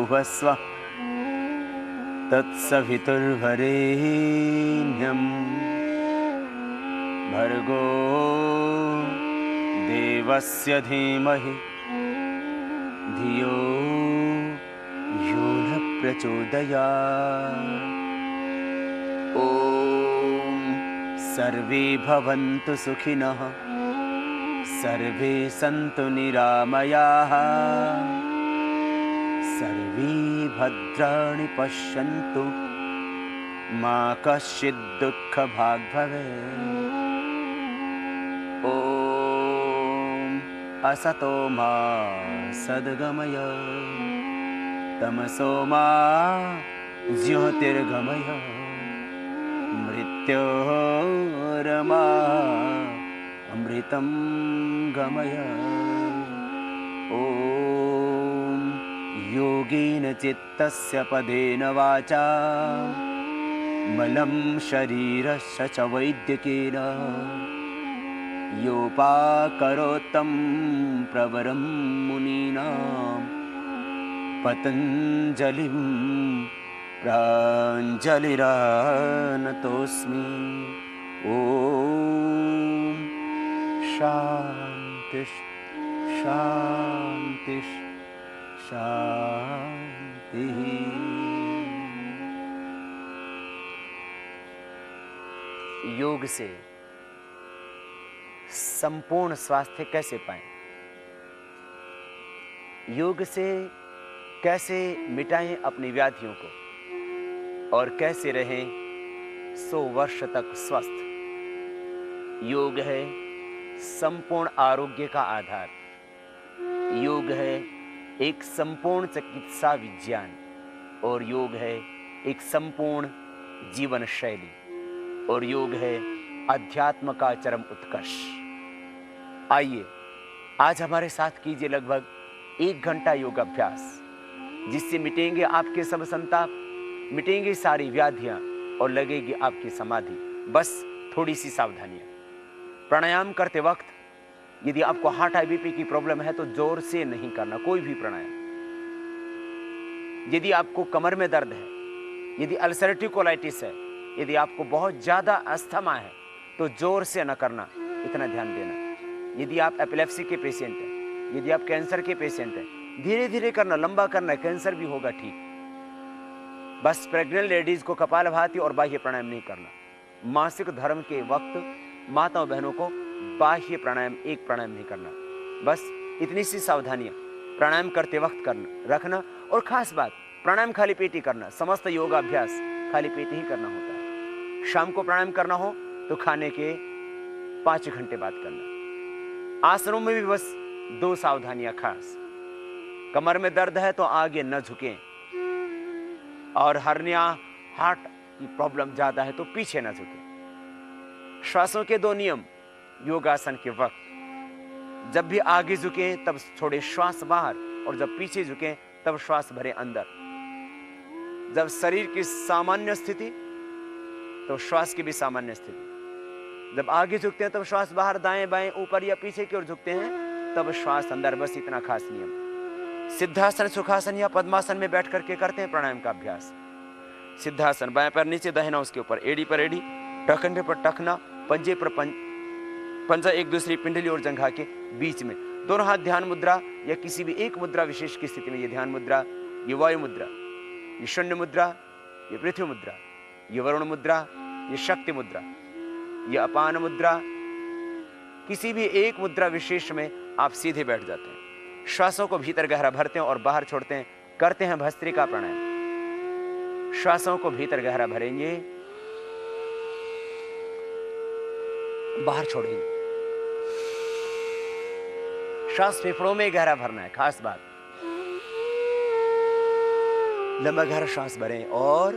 भूर्भुवस्वः तत्सवितुर्वरेण्यं भर्गो देवस्य धीमहि धियो यो न प्रचोदयात्। ॐ सर्वे भवन्तु सुखिनः, सर्वे सन्तु निरामयाः, सर्वे भद्राणि पश्यन्तु मा कश्चित् दुःखभाग् भवेत्। ॐ असतो मा सद्गमय, तमसो मा ज्योतिर्गमय, मृत्योर्मा अमृतं गमय। ॐ योगेन चित्तस्य पदेन वाचा मलं शरीरस्य च वैद्यकेन योपाकरोत्तं प्रवरं मुनीनां पतञ्जलिं प्राञ्जलिरानतोऽस्मि। ॐ शान्ति शान्ति शांति। योग से संपूर्ण स्वास्थ्य कैसे पाएं? योग से कैसे मिटाएं अपनी व्याधियों को और कैसे रहें 100 वर्ष तक स्वस्थ? योग है संपूर्ण आरोग्य का आधार। योग है एक संपूर्ण चिकित्सा विज्ञान और योग है एक संपूर्ण जीवन शैली और योग है अध्यात्म का चरम उत्कर्ष। आइए आज हमारे साथ कीजिए लगभग 1 घंटा योग अभ्यास, जिससे मिटेंगे आपके सब संताप, मिटेंगी सारी व्याधियां और लगेगी आपकी समाधि। बस थोड़ी सी सावधानियां। प्राणायाम करते वक्त यदि आपको हार्ट हाई बीपी की प्रॉब्लम है तो जोर से नहीं करना कोई भी प्राणायाम। यदि आपको कमर में दर्द है, यदि अल्सरेटिव कोलाइटिस है, यदि आपको बहुत ज्यादा अस्थमा है तो जोर से न करना, इतना ध्यान देना। यदि आप एपिलेप्सी के पेशेंट हैं, यदि आप कैंसर के पेशेंट हैं, धीरे धीरे करना, लंबा करना, कैंसर भी होगा ठीक। बस प्रेग्नेंट लेडीज को कपालभाति और बाह्य प्राणायाम नहीं करना। मासिक धर्म के वक्त माताओं बहनों को बाह्य प्राणायाम, एक प्राणायाम नहीं करना। बस इतनी सी सावधानियां प्राणायाम करते वक्त करना रखना। और खास बात, प्राणायाम खाली पेट ही करना। समस्त योगाभ्यास खाली पेट ही करना होता है। शाम को प्राणायाम करना हो तो खाने के 5 घंटे बाद करना। आसनों में भी बस 2 सावधानियां खास। कमर में दर्द है तो आगे न झुकें, और हर्निया हार्ट की प्रॉब्लम ज्यादा है तो पीछे न झुकें। श्वासों के 2 नियम योगासन के वक्त, जब भी आगे झुकें तब छोड़े श्वास बाहर, और जब पीछे झुकें तब श्वास भरे अंदर। जब शरीर की सामान्य स्थिति तो श्वास की भी सामान्य स्थिति। जब आगे झुकते हैं तब श्वास बाहर, दाएं बाएं ऊपर या पीछे की ओर झुकते हैं तब श्वास अंदर। बस इतना खास नियम। सिद्धासन, सुखासन या पद्मासन में बैठ करके करते हैं प्राणायाम का अभ्यास। सिद्धासन, बाएं पैर नीचे, दाहिना उसके ऊपर, एड़ी पर एड़ी, टखने पर टखना, पंजे पर पंजा एक दूसरी पिंडली और जंघा के बीच में। दोनों हाथ ध्यान मुद्रा या किसी भी एक मुद्रा विशेष की स्थिति में। ये ध्यान मुद्रा, ये वायु मुद्रा, ये शून्य मुद्रा, ये पृथ्वी मुद्रा, ये वरुण मुद्रा, ये शक्ति मुद्रा, ये अपान मुद्रा। किसी भी एक मुद्रा विशेष में आप सीधे बैठ जाते हैं। श्वासों को भीतर गहरा भरते हैं और बाहर छोड़ते हैं। करते हैं भस्त्रिका प्राणायाम। श्वासों को भीतर गहरा भरेंगे, बाहर छोड़ेंगे। श्वास फेफड़ों में गहरा भरना है, खास बात। लंबा गहरा श्वास भरें और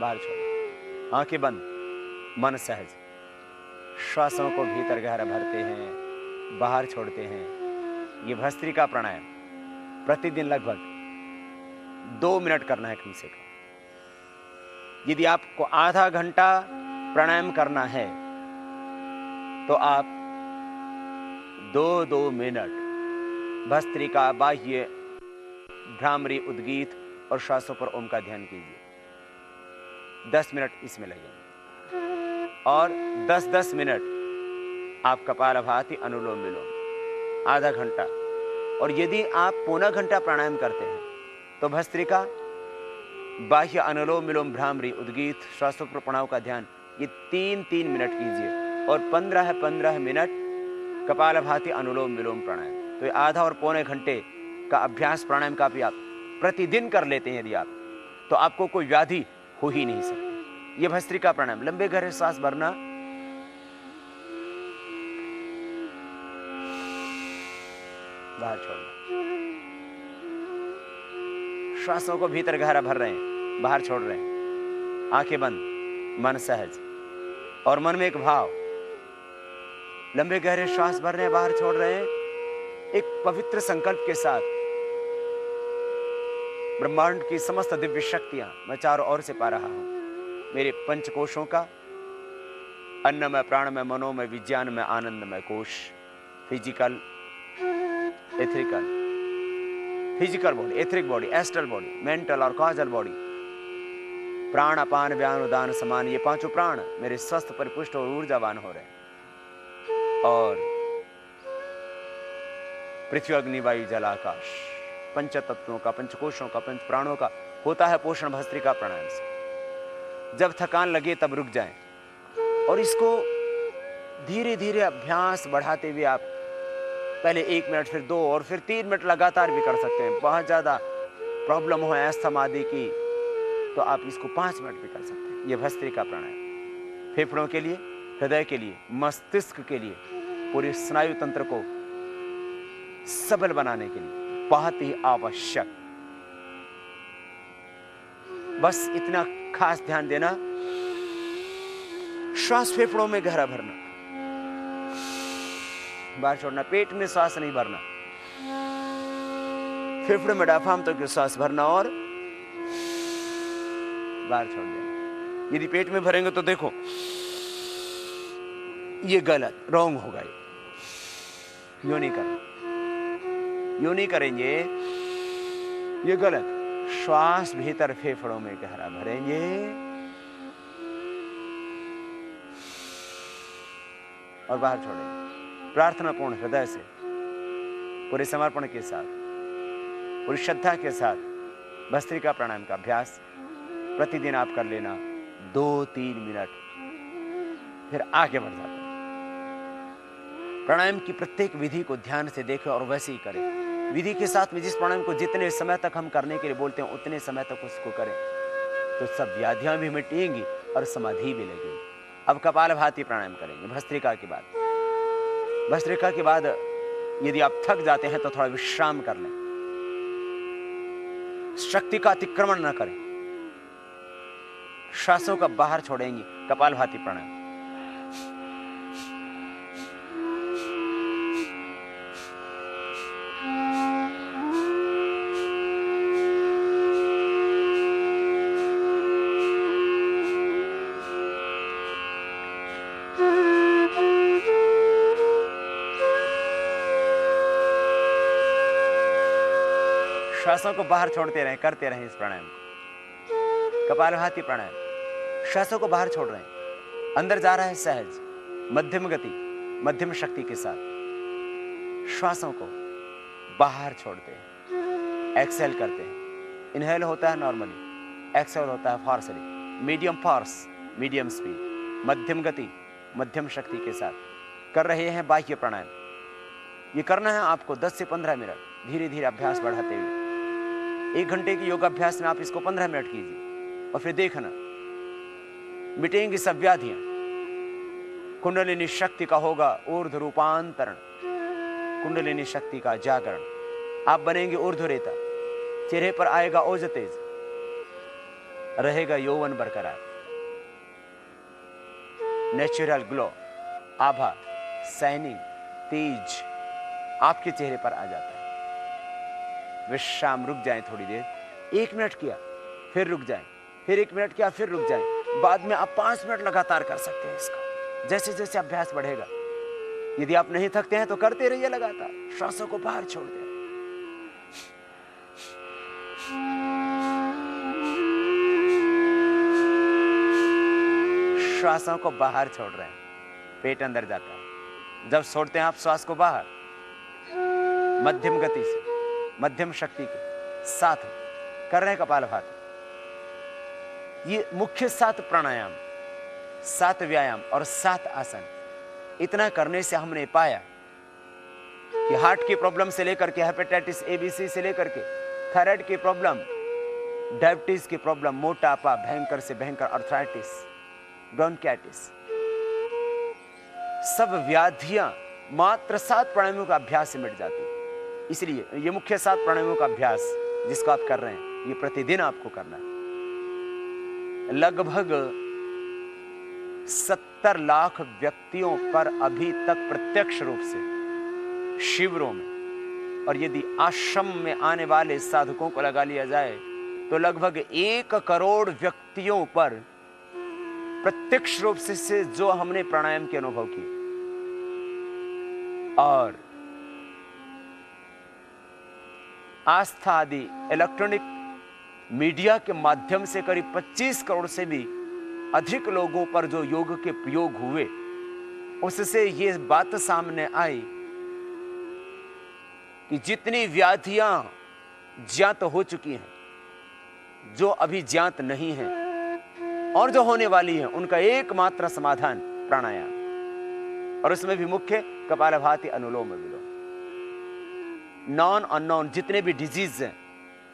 बाहर छोड़ें। आंखें बंद, मन सहज। श्वासों को भीतर गहरा भरते हैं, बाहर छोड़ते हैं। ये भस्त्रिका प्राणायाम प्रतिदिन लगभग 2 मिनट करना है कम से कम। यदि आपको आधा घंटा प्राणायाम करना है तो आप 2-2 मिनट भस्त्रिका, बाह्य, भ्रामरी, उद्गीत और श्वासों पर ओम का ध्यान कीजिए। 10 मिनट इसमें लगेंगे और 10-10 मिनट आप कपालभाति, अनुलोम विलोम, आधा घंटा। और यदि आप पौना घंटा प्राणायाम करते हैं तो भस्त्रिका, बाह्य, अनुलोम विलोम, भ्रामरी, उद्गीत, श्वासों पर प्रणव का ध्यान ये 3-3 मिनट कीजिए और 15-15 मिनट कपालभाति, अनुलोम विलोम, प्राणायाम। तो ये आधा और पौने घंटे का अभ्यास प्राणायाम का भी आप प्रतिदिन कर लेते हैं यदि आप, तो आपको कोई व्याधि हो ही नहीं सकती। ये भस्त्रिका प्राणायाम, लंबे गहरे सांस भरना, बाहर छोड़ना। श्वासों को भीतर गहरा भर रहे हैं, बाहर छोड़ रहे हैं। आंखें बंद, मन सहज, और मन में एक भाव, लंबे गहरे श्वास भर रहे हैं, बाहर छोड़ रहे हैं। एक पवित्र संकल्प के साथ ब्रह्मांड की समस्त दिव्य शक्तियां मैं चारों ओर से पा रहा हूं। मेरे पंचकोशों का, अन्नमय, प्राणमय, मनोमय, विज्ञानमय, आनंदमय कोश, physical, etherical, physical body, etheric body, astral body, mental और कॉजल बॉडी, प्राण, अपान, व्यान, उदान, समान, ये पांचों प्राण मेरे स्वस्थ, परिपुष्ट और ऊर्जावान हो रहे हैं। और पृथ्वी, अग्नि, वायु, जल, आकाश, पंच तत्वों का, पंचकोशों का, पंच प्राणों का होता है पोषण भस्त्रिका प्राणायाम से। जब थकान लगे तब रुक जाएं और इसको धीरे धीरे अभ्यास बढ़ाते हुए आप पहले 1 मिनट, फिर 2 और फिर 3 मिनट लगातार भी कर सकते हैं। बहुत ज्यादा प्रॉब्लम हो अस्थमा आदि की तो आप इसको 5 मिनट भी कर सकते हैं। यह भस्त्रिका प्राणायाम फेफड़ों के लिए, हृदय के लिए, मस्तिष्क के लिए, पूरे स्नायु तंत्र को सबल बनाने के लिए बहुत ही आवश्यक। बस इतना खास ध्यान देना, श्वास फेफड़ों में गहरा भरना, बाहर छोड़ना, पेट में श्वास नहीं भरना, फेफड़े में डायफ्राम तक श्वास भरना और बाहर छोड़ देना। यदि पेट में भरेंगे तो देखो ये गलत, रॉन्ग होगा। यूं नहीं करना, यूं नहीं करेंगे, ये गलत। श्वास भीतर फेफड़ों में गहरा भरेंगे और बाहर छोड़ेंगे। प्रार्थना पूर्ण हृदय से, पूरे समर्पण के साथ, पूरी श्रद्धा के साथ भस्त्रिका प्राणायाम का अभ्यास प्रतिदिन आप कर लेना 2-3 मिनट, फिर आगे बढ़ जाते हैं। प्राणायाम की प्रत्येक विधि को ध्यान से देखें और वैसे ही करें। विधि के साथ में जिस प्राणायाम को जितने समय तक हम करने के लिए बोलते हैं उतने समय तक उसको करें तो सब व्याधियां भी मिटेंगी और समाधि भी लगेगी। अब कपालभाति प्राणायाम करेंगे भस्त्रिका के बाद। भस्त्रिका के बाद यदि आप थक जाते हैं तो थोड़ा विश्राम कर लें, शक्ति का अतिक्रमण न करें, श्वासों का बाहर छोड़ेंगे। कपालभाति प्राणायाम श्वासों को बाहर छोड़ते रहें, करते रहें इस प्राणायाम को। कपालभाति प्राणायाम, श्वासों को बाहर छोड़ रहे हैं, अंदर जा रहा है सहज, मध्यम गति, मध्यम शक्ति के साथ। श्वासों को बाहर छोड़ते हैं, एक्सेल करते हैं। इनहेल होता है नॉर्मली, एक्सेल होता है फोर्सली, मीडियम फोर्स, मीडियम स्पीड, मध्यम गति, मध्यम शक्ति के साथ कर रहे हैं बाह्य प्राणायाम। ये करना है आपको 10 से 15 मिनट, धीरे धीरे अभ्यास बढ़ाते हुए। 1 घंटे की योगाभ्यास में आप इसको 15 मिनट कीजिए और फिर देखना मिटेंगी सब व्याधियां। कुंडलिनी शक्ति का होगा ऊर्ध्व रूपांतरण, कुंडलिनी शक्ति का जागरण। आप बनेंगे ऊर्ध्वरेता, चेहरे पर आएगा ओज तेज, रहेगा यौवन बरकरार, नेचुरल ग्लो, आभा, शाइनिंग, तेज आपके चेहरे पर आ जाता है। विश्राम, रुक जाएं थोड़ी देर, 1 मिनट किया फिर रुक जाएं, फिर 1 मिनट किया फिर रुक जाएं। बाद में आप 5 मिनट लगातार कर सकते हैं इसका, जैसे जैसे अभ्यास बढ़ेगा। यदि आप नहीं थकते हैं तो करते रहिए लगातार, श्वासों को बाहर छोड़ दें। श्वासों को बाहर छोड़ रहे हैं, पेट अंदर जाता है। जब छोड़ते हैं आप श्वास को बाहर, मध्यम गति से, मध्यम शक्ति के साथ कर रहे हैं कपालभाति। ये मुख्य 7 प्राणायाम, 7 व्यायाम और 7 आसन, इतना करने से हमने पाया कि हार्ट की प्रॉब्लम से लेकर के हेपेटाइटिस ABC से लेकर के थायराइड की प्रॉब्लम, डायबिटीज की प्रॉब्लम, मोटापा, भयंकर से भयंकर अर्थराइटिस, ब्रोंकाइटिस, सब व्याधियां मात्र 7 प्राणायामों का अभ्यास से मिट जाती। इसलिए ये मुख्य 7 प्राणायामों का अभ्यास जिसको आप कर रहे हैं, ये प्रतिदिन आपको करना है। लगभग 70 लाख व्यक्तियों पर अभी तक प्रत्यक्ष रूप से शिविरों में, और यदि आश्रम में आने वाले साधकों को लगा लिया जाए तो लगभग 1 करोड़ व्यक्तियों पर प्रत्यक्ष रूप से जो हमने प्राणायाम के अनुभव किए। और आस्था आदि इलेक्ट्रॉनिक मीडिया के माध्यम से करीब 25 करोड़ से भी अधिक लोगों पर जो योग के प्रयोग हुए, उससे ये बात सामने आई कि जितनी व्याधियां ज्ञात हो चुकी हैं, जो अभी ज्ञात नहीं हैं और जो होने वाली हैं, उनका एकमात्र समाधान प्राणायाम, और उसमें भी मुख्य कपालभाति, अनुलोम विलोम। नॉन अननोन जितने भी डिजीज हैं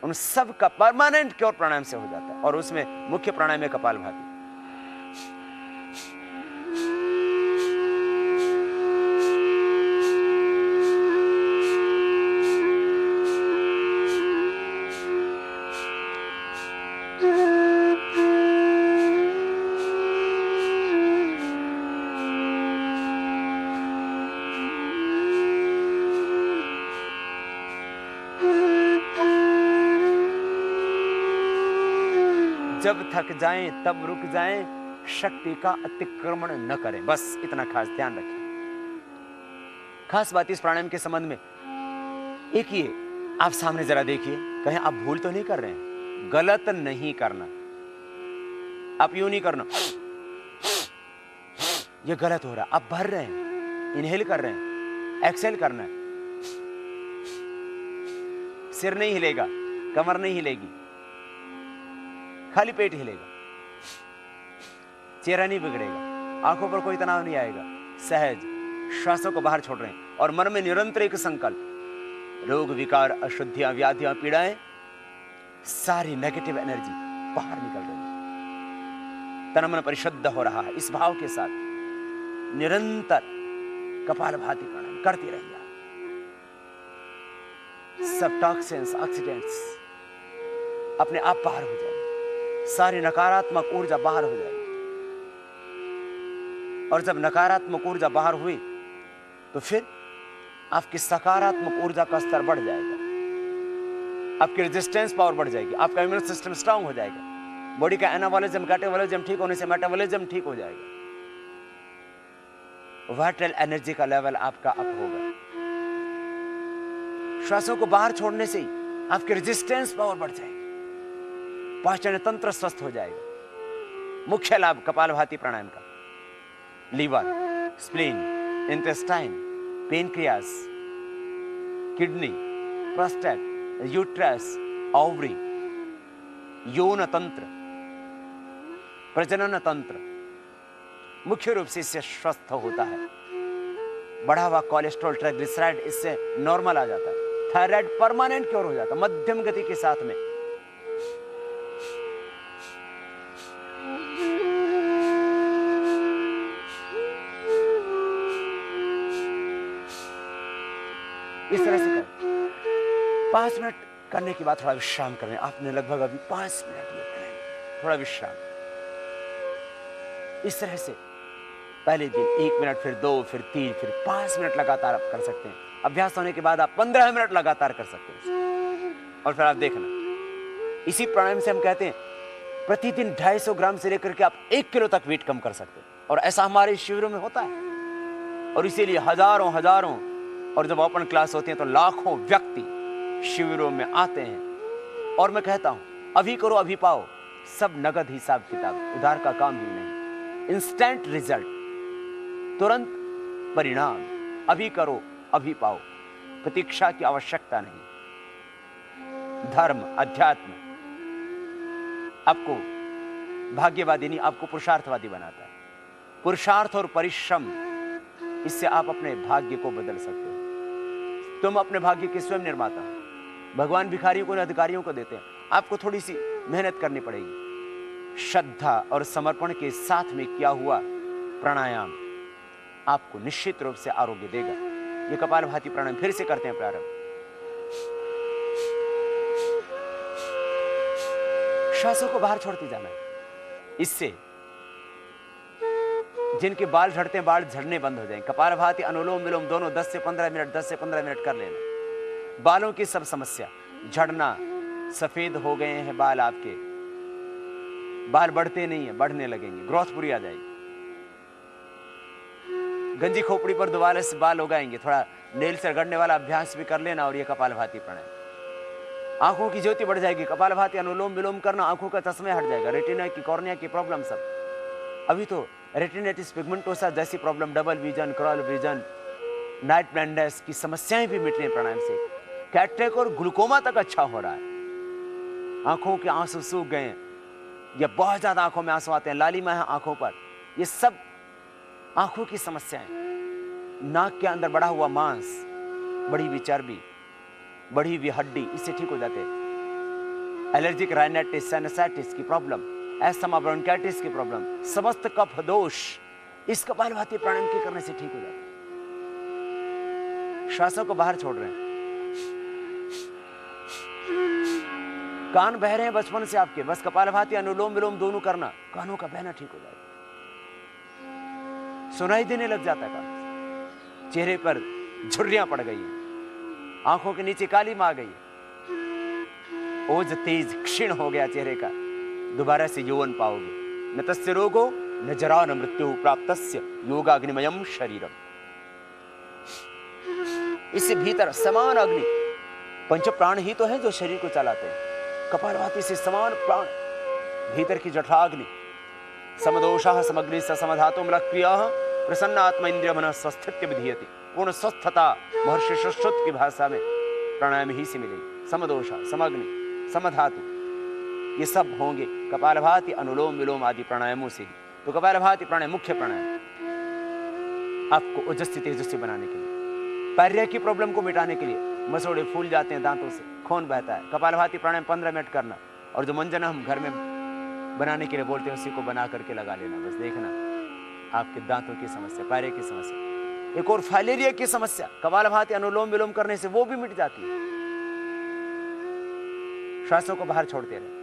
उन सब का परमानेंट क्योर प्राणायाम से हो जाता है, और उसमें मुख्य प्राणायाम है कपालभाति। जब थक जाएं तब रुक जाएं, शक्ति का अतिक्रमण न करें, बस इतना खास ध्यान रखें। खास बात इस प्राणायाम के संबंध में एक ही, आप सामने जरा देखिए, कहीं आप भूल तो नहीं कर रहे हैं, गलत नहीं करना। आप यूं नहीं करना, ये गलत हो रहा है, आप भर रहे हैं, इनहेल कर रहे हैं, एक्सेल करना है। सिर नहीं हिलेगा, कमर नहीं हिलेगी, खाली पेट हिलेगा, चेहरा नहीं बिगड़ेगा, आंखों पर कोई तनाव नहीं आएगा, सहज श्वासों को बाहर छोड़ रहे हैं। और मन में निरंतर एक संकल्प, रोग विकार, अशुद्धियां, व्याधियां, पीड़ाएं, सारी नेगेटिव एनर्जी बाहर निकल रही है, तन मन परिशुद्ध हो रहा है। इस भाव के साथ निरंतर कपालभाति प्राणायाम करते रहिए। सब टॉक्सिन्स, ऑक्सीडेंट्स अपने आप बाहर हो जाए, सारी नकारात्मक ऊर्जा बाहर हो जाएगी। और जब नकारात्मक ऊर्जा बाहर हुई तो फिर आपकी सकारात्मक ऊर्जा का स्तर बढ़ जाएगा, आपकी रेजिस्टेंस पावर बढ़ जाएगी, आपका इम्यून सिस्टम स्ट्रांग हो जाएगा, बॉडी का एनाबॉलिज्म, कैटाबॉलिज्म ठीक होने से मेटाबॉलिज्म ठीक हो जाएगा, वाइटल एनर्जी का लेवल आपका अप होगा। श्वासों को बाहर छोड़ने से ही आपकी रेजिस्टेंस पावर बढ़ जाएगी, पाचन तंत्र स्वस्थ हो जाएगा। मुख्य लाभ कपालभाति प्राणायाम का, liver, spleen, intestine, pancreas, kidney, prostate, uterus, ovary, यौन तंत्र, प्रजनन तंत्र मुख्य रूप से इससे स्वस्थ होता है। बढ़ा हुआ कोलेस्ट्रॉल, ट्राइग्लिसराइड इससे नॉर्मल आ जाता है, थायराइड परमानेंट क्योर हो जाता है मध्यम गति के साथ में। इस तरह से करें। 5 मिनट करने के बाद थोड़ा विश्राम करें। आपने लगभग अभी 5 मिनट ये करें, थोड़ा विश्राम। इस तरह से पहले दिन 1 मिनट, फिर 2, फिर 3, फिर 5 मिनट लगातार आप कर सकते हैं। अभ्यास होने के बाद आप 15 मिनट लगातार कर सकते हैं। और फिर आप देखना, इसी प्राणायाम से हम कहते हैं प्रतिदिन 250 ग्राम से लेकर के आप 1 किलो तक वेट कम कर सकते हैं। और ऐसा हमारे शिविरों में होता है। और इसीलिए हजारों और जब ओपन क्लास होती है तो लाखों व्यक्ति शिविरों में आते हैं और मैं कहता हूं, अभी करो अभी पाओ, सब नगद हिसाब किताब, उधार का काम ही नहीं। इंस्टेंट रिजल्ट, तुरंत परिणाम, अभी करो अभी पाओ, प्रतीक्षा की आवश्यकता नहीं। धर्म, अध्यात्म आपको भाग्यवादी नहीं, आपको पुरुषार्थवादी बनाता है। पुरुषार्थ और परिश्रम, इससे आप अपने भाग्य को बदल सकते हो। तुम अपने भाग्य के स्वयं निर्माता हो। भगवान भिखारियों को, अधिकारियों को देते हैं। आपको थोड़ी सी मेहनत करनी पड़ेगी। श्रद्धा और समर्पण के साथ में किया हुआ प्राणायाम आपको निश्चित रूप से आरोग्य देगा। ये कपालभाति प्राणायाम फिर से करते हैं प्रारंभ। श्वासों को बाहर छोड़ते जाना है। इससे जिनके बाल झड़ते हैं, बाल झड़ने बंद हो जाएंगे। कपालभाति, अनुलोम विलोम दोनों 10 से 15 मिनट 10 से 15 मिनट कर लेना। बालों की सब समस्या, झड़ना, सफेद हो गए हैं बाल, आपके बाल बढ़ते नहीं है, बढ़ने लगेंगे, ग्रोथ पूरी आ जाएगी। गंजी खोपड़ी पर दोबारा से बाल उगाएंगे, थोड़ा नेल से रगड़ने वाला अभ्यास भी कर लेना। और ये कपालभाति प्राणायाम, आंखों की ज्योति बढ़ जाएगी। कपालभाति अनुलोम विलोम करना, आंखों का चश्मे हट जाएगा। रेटिना की, कॉर्निया की प्रॉब्लम सब, अभी तो रेटिनाइटिस पिगमेंटोसा जैसी problem, double vision, crawl vision, night blindness की समस्याएं भी मिट रही हैं प्राणायाम से। कैटरेक्ट और ग्लूकोमा तक अच्छा हो रहा है। आंखों के आंसू सूख गए हैं या बहुत ज्यादा आंखों में आंसू आते हैं, लालिमा है आंखों पर, ये सब आंखों की समस्याएं। नाक के अंदर बढ़ा हुआ मांस, बढ़ी हुई चर्बी, बढ़ी हुई हड्डी, इससे ठीक हो जाते हैं। एलर्जिक राइनाइटिस, साइनसाइटिस की प्रॉब्लम, एस्थमा, ब्रोंकाइटिस की प्रॉब्लम, समस्त कफ दोष इस कपालभाति प्राणायाम के करने से ठीक हो जाते हैं। श्वासों को बाहर छोड़ रहे हैं। कान बह रहे हैं बचपन से आपके, बस कपालभाति अनुलोम विलोम दोनों करना, कानों का बहना ठीक हो जाएगा। सुनाई देने लग जाता है कान। चेहरे पर झुर्रियां पड़ गई हैं, आंखों के नीचे काली मां गई है, ओज तेज क्षीण हो गया चेहरे का, दोबारा से यौवन पाओगे। न तस्य रोगो न जरा न मृत्यु प्राप्तस्य योगाग्निमयम शरीरम। इससे भीतर समान अग्नि, पंच प्राण ही तो है जो शरीर को चलाते हैं। कपालभाति से समान प्राण, भीतर की जठराग्नि, समदोषाः समग्नि समधातु म्लक्रियाः प्रसन्न आत्मा इंद्रिय मन स्वस्थित्य विधीयते। पूर्ण स्वस्थता महर्षि सुश्रुत की भाषा में प्राणायाम ही से मिलेगी। समदोषा, समग्नि, समधातु, ये सब होंगे कपालभाति अनुलोम विलोम आदि प्राणायामों से ही। तो कपालभाति प्राणायाम मुख्य प्राणायाम आपको ओजस्वी तेजस्वी बनाने के लिए, पैर्य की प्रॉब्लम को मिटाने के लिए। मसोड़े फूल जाते हैं दांतों से, खून बहता है, कपालभाति प्राणायाम 15 मिनट करना। और जो मंजन हम घर में बनाने के लिए बोलते हैं, उसी को बना करके लगा लेना। बस देखना आपके दांतों की समस्या, पैरे की समस्या, एक और फाइलेरिया की समस्या कपालभाति अनुलोम विलोम करने से वो भी मिट जाती है। श्वासों को बाहर छोड़ते रहे।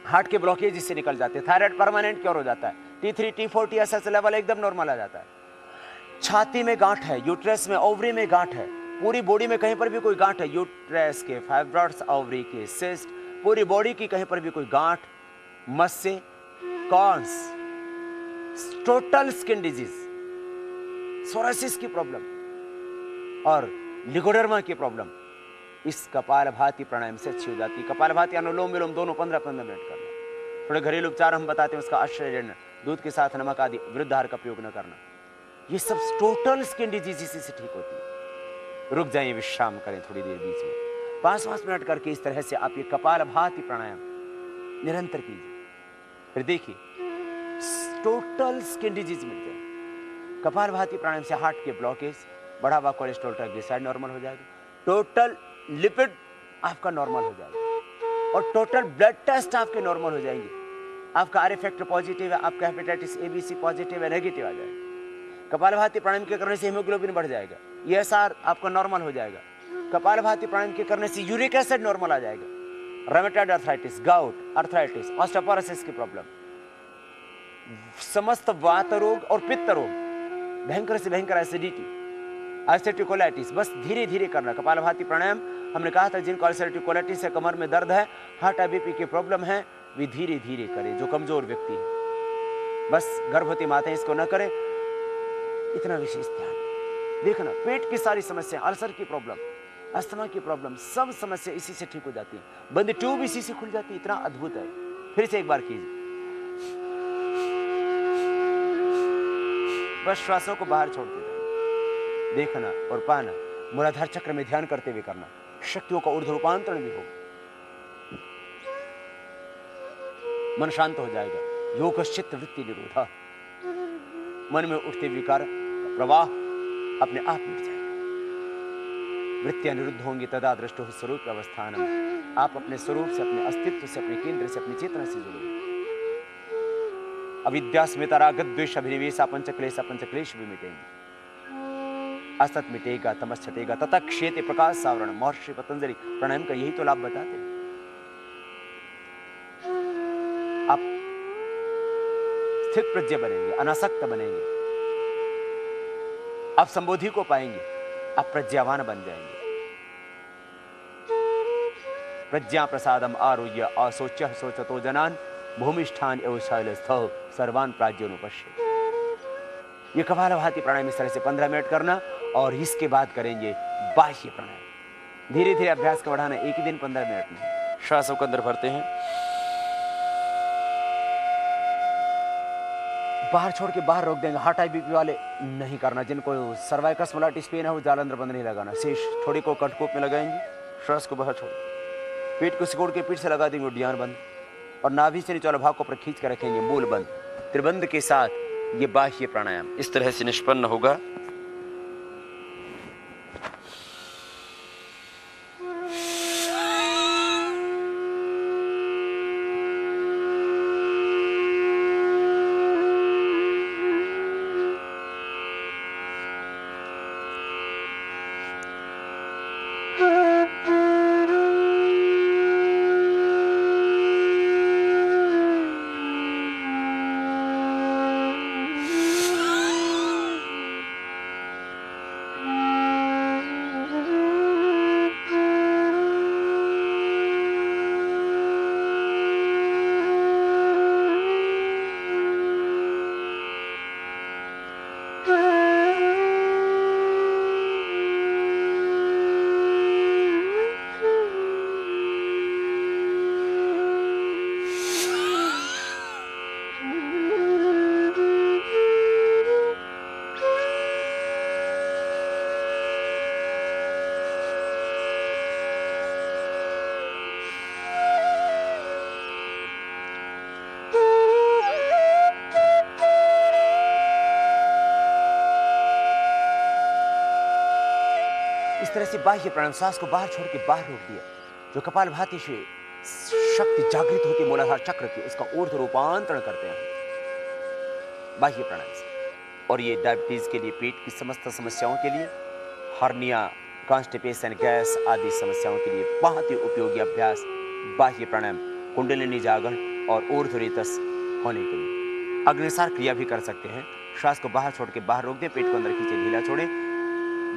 हार्ट के ब्लॉकेज इससे निकल जाते हैं। थायराइड परमानेंट क्योर हो जाता है। T3 T4 TSH लेवल एकदम नॉर्मल आ जाता है। छाती में गांठ है, यूट्रस में, ओवरी में गांठ है, पूरी बॉडी में कहीं पर भी कोई गांठ है, यूट्रस के, फाइब्रॉइड्स, ओवरी के, सिस्ट, पूरी बॉडी की कहीं पर भी कोई गांठ, मस्से, corns, total skin disease, psoriasis की प्रॉब्लम और लिगोडर्मा की प्रॉब्लम इस कपालभाति प्राणायाम से अच्छी हो जाती है। कपालभाति अनुलोम विलोम दोनों 15-15 मिनट करना। थोड़े घरेलू उपचार हम बताते हैं, उसका आश्रय लेना, दूध के साथ नमक आदि वृद्ध आहार का प्रयोग न करना। ये सब टोटल स्किन डिजीज इसी से ठीक होती है। रुक जाइए, विश्राम करें थोड़ी देर बीच में, 5-5 मिनट करके इस तरह से आप ये कपालभाति प्राणायाम निरंतर कीजिए। फिर देखिए टोटल स्किन डिजीज मिलते हैं। कपालभाति प्राणायाम से हार्ट के ब्लॉकेज, बढ़ा हुआ कोलेस्ट्रॉल, ट्राइग्लिसराइड नॉर्मल हो जाएगा, टोटल लिपिड आपका नॉर्मल हो जाएगा और टोटल ब्लड टेस्ट आपके नॉर्मल हो जाएंगे। आपका आर फैक्टर पॉजिटिव है, आपका हेपेटाइटिस ABC पॉजिटिव है, नेगेटिव आ जाएगा। कपालभाति प्राणायाम के करने से हीमोग्लोबिन बढ़ जाएगा, ESR आपका नॉर्मल हो जाएगा। कपालभाति प्राणायाम के करने से यूरिक एसिड नॉर्मल आ जाएगा। Rheumatoid arthritis, gout, arthritis, osteoporosis की प्रॉब्लम, समस्त वात रोग और पित्त रोग, भयंकर से भयंकर एसिडिटी, अल्सरेटिव कोलाइटिस, बस धीरे धीरे करना। कपालभाति प्राणायाम हमने कहा था जिनको अल्सरेटिव कोलाइटिस है, कमर में दर्द है, हार्ट BP की प्रॉब्लम है, वे धीरे धीरे करें। जो कमजोर व्यक्ति है, बस गर्भवती माताएं इसको न करें, इतना विशेष ध्यान देखना। पेट की सारी समस्या, अल्सर की प्रॉब्लम, अस्थमा की प्रॉब्लम, सब समस्या इसी से ठीक हो जाती है। बंद ट्यूब इसी से खुल जाती है। इतना अद्भुत है। फिर से एक बार कीजिए। बस श्वासों को बाहर छोड़ते जाए, देखना और पाना, मूलाधार चक्र में ध्यान करते हुए करना। शक्तियों का ऊर्ध्व रूपांतरण भी होगा। मन शांत हो जाएगा। योग चित्त वृत्ति निरोधा, मन में उठते विकार का प्रवाह अपने आप मिट जाएगा। वृत्तियां निरुद्ध होंगी, तदा दृष्टो स्वरूप अवस्थानम। आप अपने स्वरूप से, अपने अस्तित्व से, अपने केंद्र से, अपनी चेतना से जुड़ोगे। अविद्या स्मिता राग द्वेष अभिनिवेश पंचक्लेश, पंचक्लेश भी मिटेंगे। असत मिटेगा, तमस छटेगा, तथा क्षेत्र प्रकाश सावरण। महर्षि पतंजलि प्राणायाम का यही तो लाभ बताते हैं। आप स्थित प्रज्ञ बनेंगे, अनासक्त बनेंगे, आप संबोधि को पाएंगे, आप प्रज्ञावान बन जाएंगे। प्रज्ञा प्रसादम आरुह्य असोच्य सोचतो जनान भूमिष्ठान एवं शैलस्थौ सर्वान प्राज्ञोनुपश्य। ये कपालभाति प्राणायाम इस तरह से 15 मिनट करना, और इसके बाद करेंगे बाह्य प्राणायाम। धीरे धीरे अभ्यास का बढ़ाना, एक ही दिन 15 मिनट में। श्वासों को अंदर भरते हैं, बाहर छोड़ के बाहर रोक देंगे। हार्ट बीपी वाले नहीं करना। जिनको सर्वाइकल स्मोलाइटिस पेन है वो जालंधर बंद नहीं लगाना। शेष थोड़ी को कटकोप में लगाएंगे। श्वास को बाहर छोड़, पेट को सिकोड़ के पीठ से लगा देंगे, उड्डयन बंद, और नाभि से नीचे वाला भाग को ऊपर खींच कर रखेंगे, मूल बंद। त्रिबंध के साथ ये बाह्य प्राणायाम इस तरह से निष्पन्न होगा। इस तरह से बाह्य प्राणायाम, सांस को बाहर छोड़ के बाहर रोक दिया। जो कपालभाति से शक्ति जागृत होती है मूलाधार चक्र की, उसका ऊर्ध्व रूपांतरण करते हैं बाह्य प्राणायाम से। और ये डायबिटीज के लिए, पेट की समस्त समस्याओं के लिए, हर्निया, कॉन्स्टिपेशन, गैस आदि समस्याओं के लिए बहुत ही उपयोगी अभ्यास बाह्य प्राणायाम, कुंडलिनी जागरण और ऊर्ध्वरेतस होने के लिए। अग्निसार क्रिया भी कर सकते हैं। श्वास को बाहर छोड़ के बाहर रोक दें, पेट को अंदर खींचे, ढीला छोड़ें।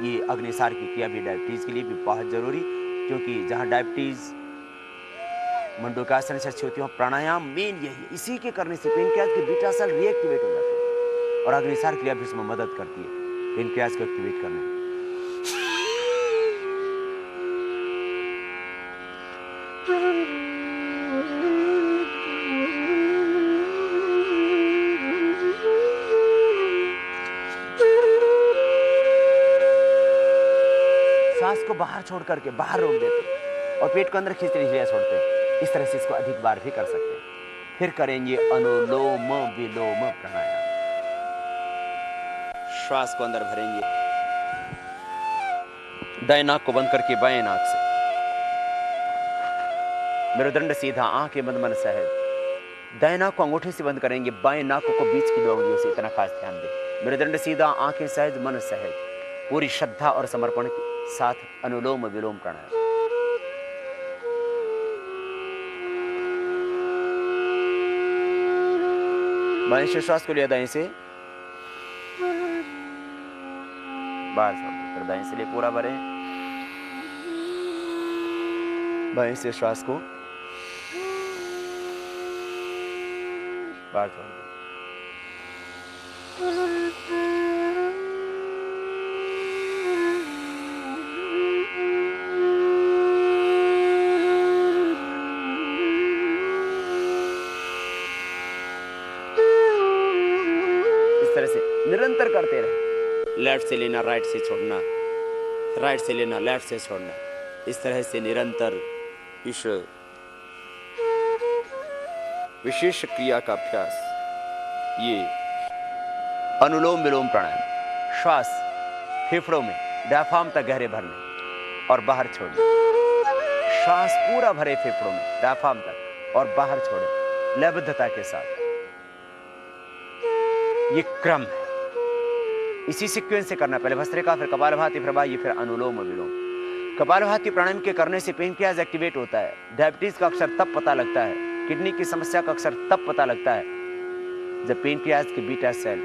ये अग्निसार की क्रिया भी डायबिटीज के लिए भी बहुत जरूरी, क्योंकि जहां डायबिटीज मंडूकासन से होती है, प्राणायाम मेन यही है। इसी के करने से पेनक्रियाज के बीटा सेल रीएक्टिवेट हो जाते हैं, और अग्निसार क्रिया भी इसमें मदद करती है पेनक्रियाज को एक्टिवेट करने में। सांस को बाहर छोड़ करके बाहर रोक देते और पेट को अंदर खींचते ढीला छोड़ते हैं। इस तरह से इसको अधिक बार भी कर सकते हैं। फिर करेंगे अनुलोम विलोम प्राणायाम। श्वास को अंदर भरेंगे, दाएं नाक को बंद करके बाएं नाक से, मेरुदंड सीधा, आंखें बंद, मन सहज। दाएं नाक को अंगूठे से बंद करेंगे, बाएं नाक को बीच की दो उंगलियों से। इतना खास ध्यान दें। मेरुदंड सीधा, आंखें सहज, मन सहज, पूरी श्रद्धा और समर्पण के साथ अनुलोम विलोम प्राणायाम। बाएं से श्वास को लिया, दाएं से बाहर छोड़, फिर दाएं से ले पूरा भरें। बाएं से श्वास को बाहर छोड़ दें। तरह से निरंतर करते रहे। लेफ्ट से लेना, राइट से छोड़ना, राइट से लेना, लेफ्ट से छोड़ना, इस तरह से निरंतर इस विशेष क्रिया का अभ्यास, ये अनुलोम विलोम प्राणायाम, श्वास फेफड़ों में डायफ्राम तक गहरे भरने और बाहर छोड़ने, श्वास पूरा भरे फेफड़ों में डायफ्राम तक और बाहर छोड़े लयबद्धता के साथ। ये क्रम है, इसी सीक्वेंस से करना। पहले भस्त्रिका, फिर कपालभाति, फिर बाह्य, फिर अनुलोम विलोम। कपालभाति प्राणायाम के करने से पेनक्रियाज एक्टिवेट होता है। डायबिटीज का अक्सर तब पता लगता है, किडनी की समस्या का अक्सर तब पता लगता है जब पेनक्रियाज के बीटा सेल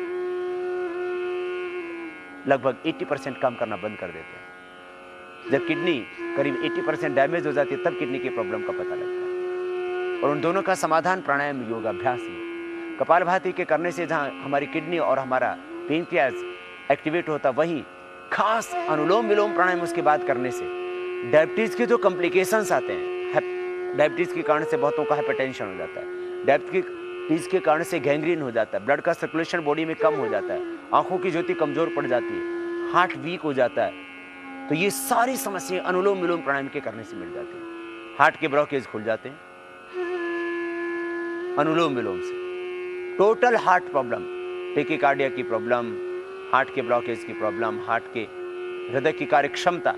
लगभग 80% काम करना बंद कर देते हैं। जब किडनी करीब 80% डैमेज हो जाती है, तब किडनी की प्रॉब्लम का पता लगता है। और उन दोनों का समाधान प्राणायाम योगाभ्यास ही है। कपालभाति के करने से जहां हमारी किडनी और हमारा पेनक्रियाज एक्टिवेट होता, वहीं खास अनुलोम विलोम प्राणायाम उसके बाद करने से डायबिटीज के जो कॉम्प्लिकेशंस आते हैं, डायबिटीज के कारण से बहुतों का हाइपरटेंशन हो जाता है, डायबिटीज के कारण से गैंग्रीन हो जाता है, ब्लड का सर्कुलेशन बॉडी में कम हो जाता है, आंखों की ज्योति कमजोर पड़ जाती है, हार्ट वीक हो जाता है। तो ये सारी समस्याएं अनुलोम विलोम प्राणायाम के करने से मिल जाती है। हार्ट के ब्लॉकेज खुल जाते हैं अनुलोम विलोम से। टोटल हार्ट प्रॉब्लम, टेकिकार्डिया की प्रॉब्लम, हार्ट के ब्लॉकेज की प्रॉब्लम, हार्ट के हृदय की कार्य क्षमता,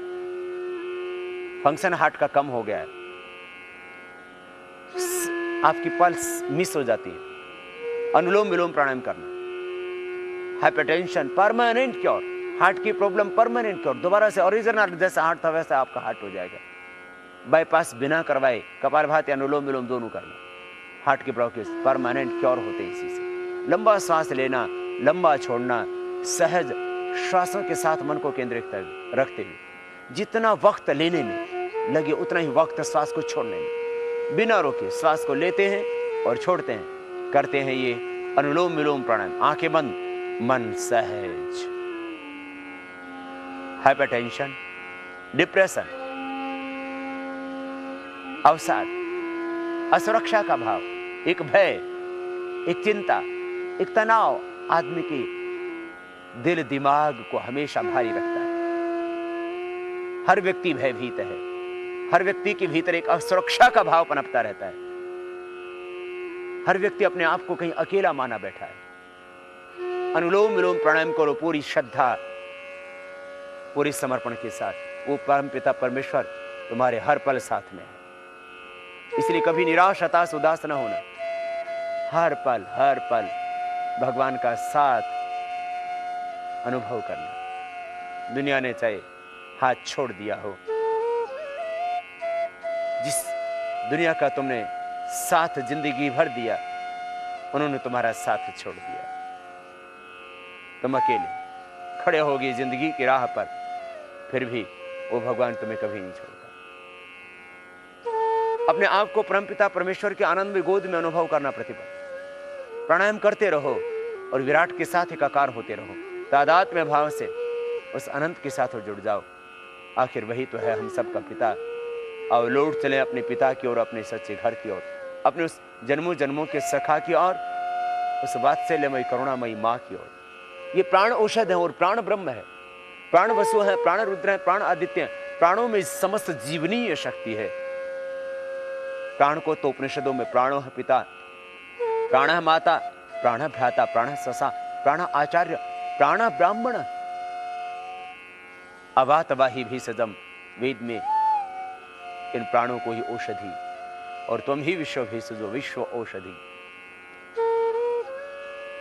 फंक्शन हार्ट का कम हो गया है, आपकी पल्स मिस हो जाती है, अनुलोम विलोम प्राणायाम करना। हाइपरटेंशन परमानेंट क्योर, हार्ट की प्रॉब्लम परमानेंट क्योर, दोबारा से ओरिजिनल जैसा हार्ट था वैसा आपका हार्ट हो जाएगा। बाईपास बिना करवाए कपालभाति अनुलोम विलोम दोनों करना, हार्ट के ब्लॉकेज परमानेंट क्योर होते हैं इसी से। लंबा सांस लेना, लंबा छोड़ना, सहज श्वासों के साथ मन को केंद्रित रखते हुए जितना वक्त लेने में लगे उतना ही वक्त श्वास को छोड़ने में, बिना रोके श्वास को लेते हैं और छोड़ते हैं, करते हैं ये अनुलोम विलोम प्राणायाम। आंखें बंद, मन सहज। हाइपरटेंशन, डिप्रेशन, अवसाद, असुरक्षा का भाव, एक भय, एक चिंता, एक तनाव आदमी के दिल दिमाग को हमेशा भारी रखता है। हर व्यक्ति भयभीत है, हर व्यक्ति के भीतर एक असुरक्षा का भाव पनपता रहता है, हर व्यक्ति अपने आप को कहीं अकेला माना बैठा है। अनुलोम विलोम प्राणायाम करो पूरी श्रद्धा, पूरी समर्पण के साथ। वो परमपिता परमेश्वर तुम्हारे हर पल साथ में है, इसलिए कभी निराश, हताश, उदास न होना। हर पल भगवान का साथ अनुभव करना। दुनिया ने चाहे हाथ छोड़ दिया हो, जिस दुनिया का तुमने साथ जिंदगी भर दिया, उन्होंने तुम्हारा साथ छोड़ दिया। तुम अकेले खड़े होगी जिंदगी की राह पर, फिर भी वो भगवान तुम्हें कभी नहीं छोड़ता। अपने आप को परमपिता परमेश्वर के आनंद में गोद में अनुभव करना प्रतिपल। प्राणायाम करते रहो और विराट के साथ एकाकार होते रहो। तादाद में भाव से उस अनंत के साथ जुड़ जाओ। आखिर वही तो है हम सब का पिता। और लौट चले अपने पिता की ओर, अपने सच्चे घर की ओर, अपने उस जन्मों जन्मों के सखा की ओर, उस वात्सल्यमयी करुणामयी माँ की ओर। ये प्राण औषध है और प्राण ब्रह्म है, प्राण वसु है, प्राण रुद्र है, प्राण आदित्य है। प्राणों में समस्त जीवनीय शक्ति है। प्राण को तो उपनिषदों में प्राणो है पिता, प्राण माता, प्राण भ्राता, प्राण ससा, प्राण आचार्य, प्राण ब्राह्मण, अवातवाही भी सजम। वेद में इन प्राणों को ही औषधि, और तुम ही विश्व भेषजो विश्व औषधि।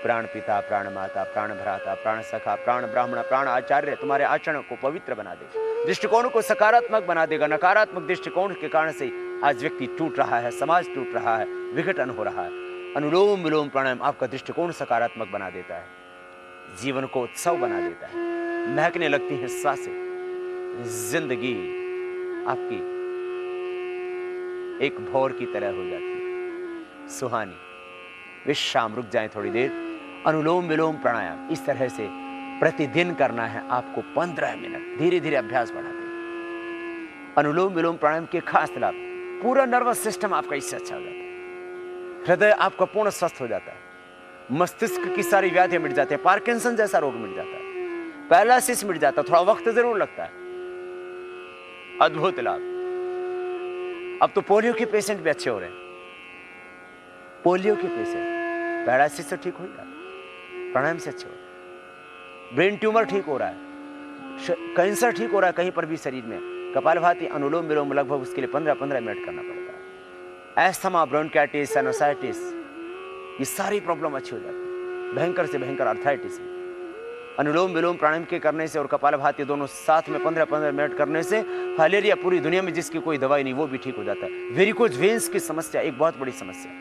प्राण पिता, प्राण माता, प्राण भ्राता, प्राण सखा, प्राण ब्राह्मण, प्राण आचार्य तुम्हारे आचरण को पवित्र बना देगा, दृष्टिकोण को सकारात्मक बना देगा। नकारात्मक दृष्टिकोण के कारण से आज व्यक्ति टूट रहा है, समाज टूट रहा है, विघटन हो रहा है। अनुलोम विलोम प्राणायाम आपका दृष्टिकोण सकारात्मक बना देता है, जीवन को उत्सव बना देता है। महकने लगती है सांसें, जिंदगी आपकी एक भौर की तरह हो जाती है, सुहानी। विश्राम, रुक जाएं थोड़ी देर। अनुलोम विलोम प्राणायाम इस तरह से प्रतिदिन करना है आपको 15 मिनट। धीरे धीरे अभ्यास बढ़ाते। अनुलोम विलोम प्राणायाम के खास लाभ, पूरा नर्वस सिस्टम आपका इससे अच्छा हो जाता है, हृदय आपका पूर्ण स्वस्थ हो जाता है, मस्तिष्क की सारी व्याधियां मिट जाती है, पार्किंसन जैसा रोग मिट जाता है, पैरालिसिस मिट जाता है, थोड़ा वक्त जरूर लगता है। अद्भुत लाभ। अब तो पोलियो के पेशेंट भी अच्छे हो रहे हैं। पोलियो के पेशेंट पैरालिसिस से ठीक हो जाता है, प्राणायाम से अच्छे हो रहे हैं। ब्रेन ट्यूमर ठीक हो रहा है, कैंसर ठीक हो रहा है कहीं पर भी शरीर में। कपालभाति अनुलोम विलोम लगभग उसके लिए 15-15 मिनट करना पड़ता है। एस्थमा, ब्रोंकाइटिस, साइनोसाइटिस, ये सारी प्रॉब्लम अच्छी हो जाती है। भयंकर से भयंकर आर्थराइटिस में अनुलोम विलोम प्राणायाम के करने से और कपालभाति दोनों साथ में 15-15 मिनट करने से फाइलेरिया पूरी दुनिया में जिसकी कोई दवाई नहीं वो भी ठीक हो जाता है। वेरिकोज वेन्स की समस्या एक बहुत बड़ी समस्या,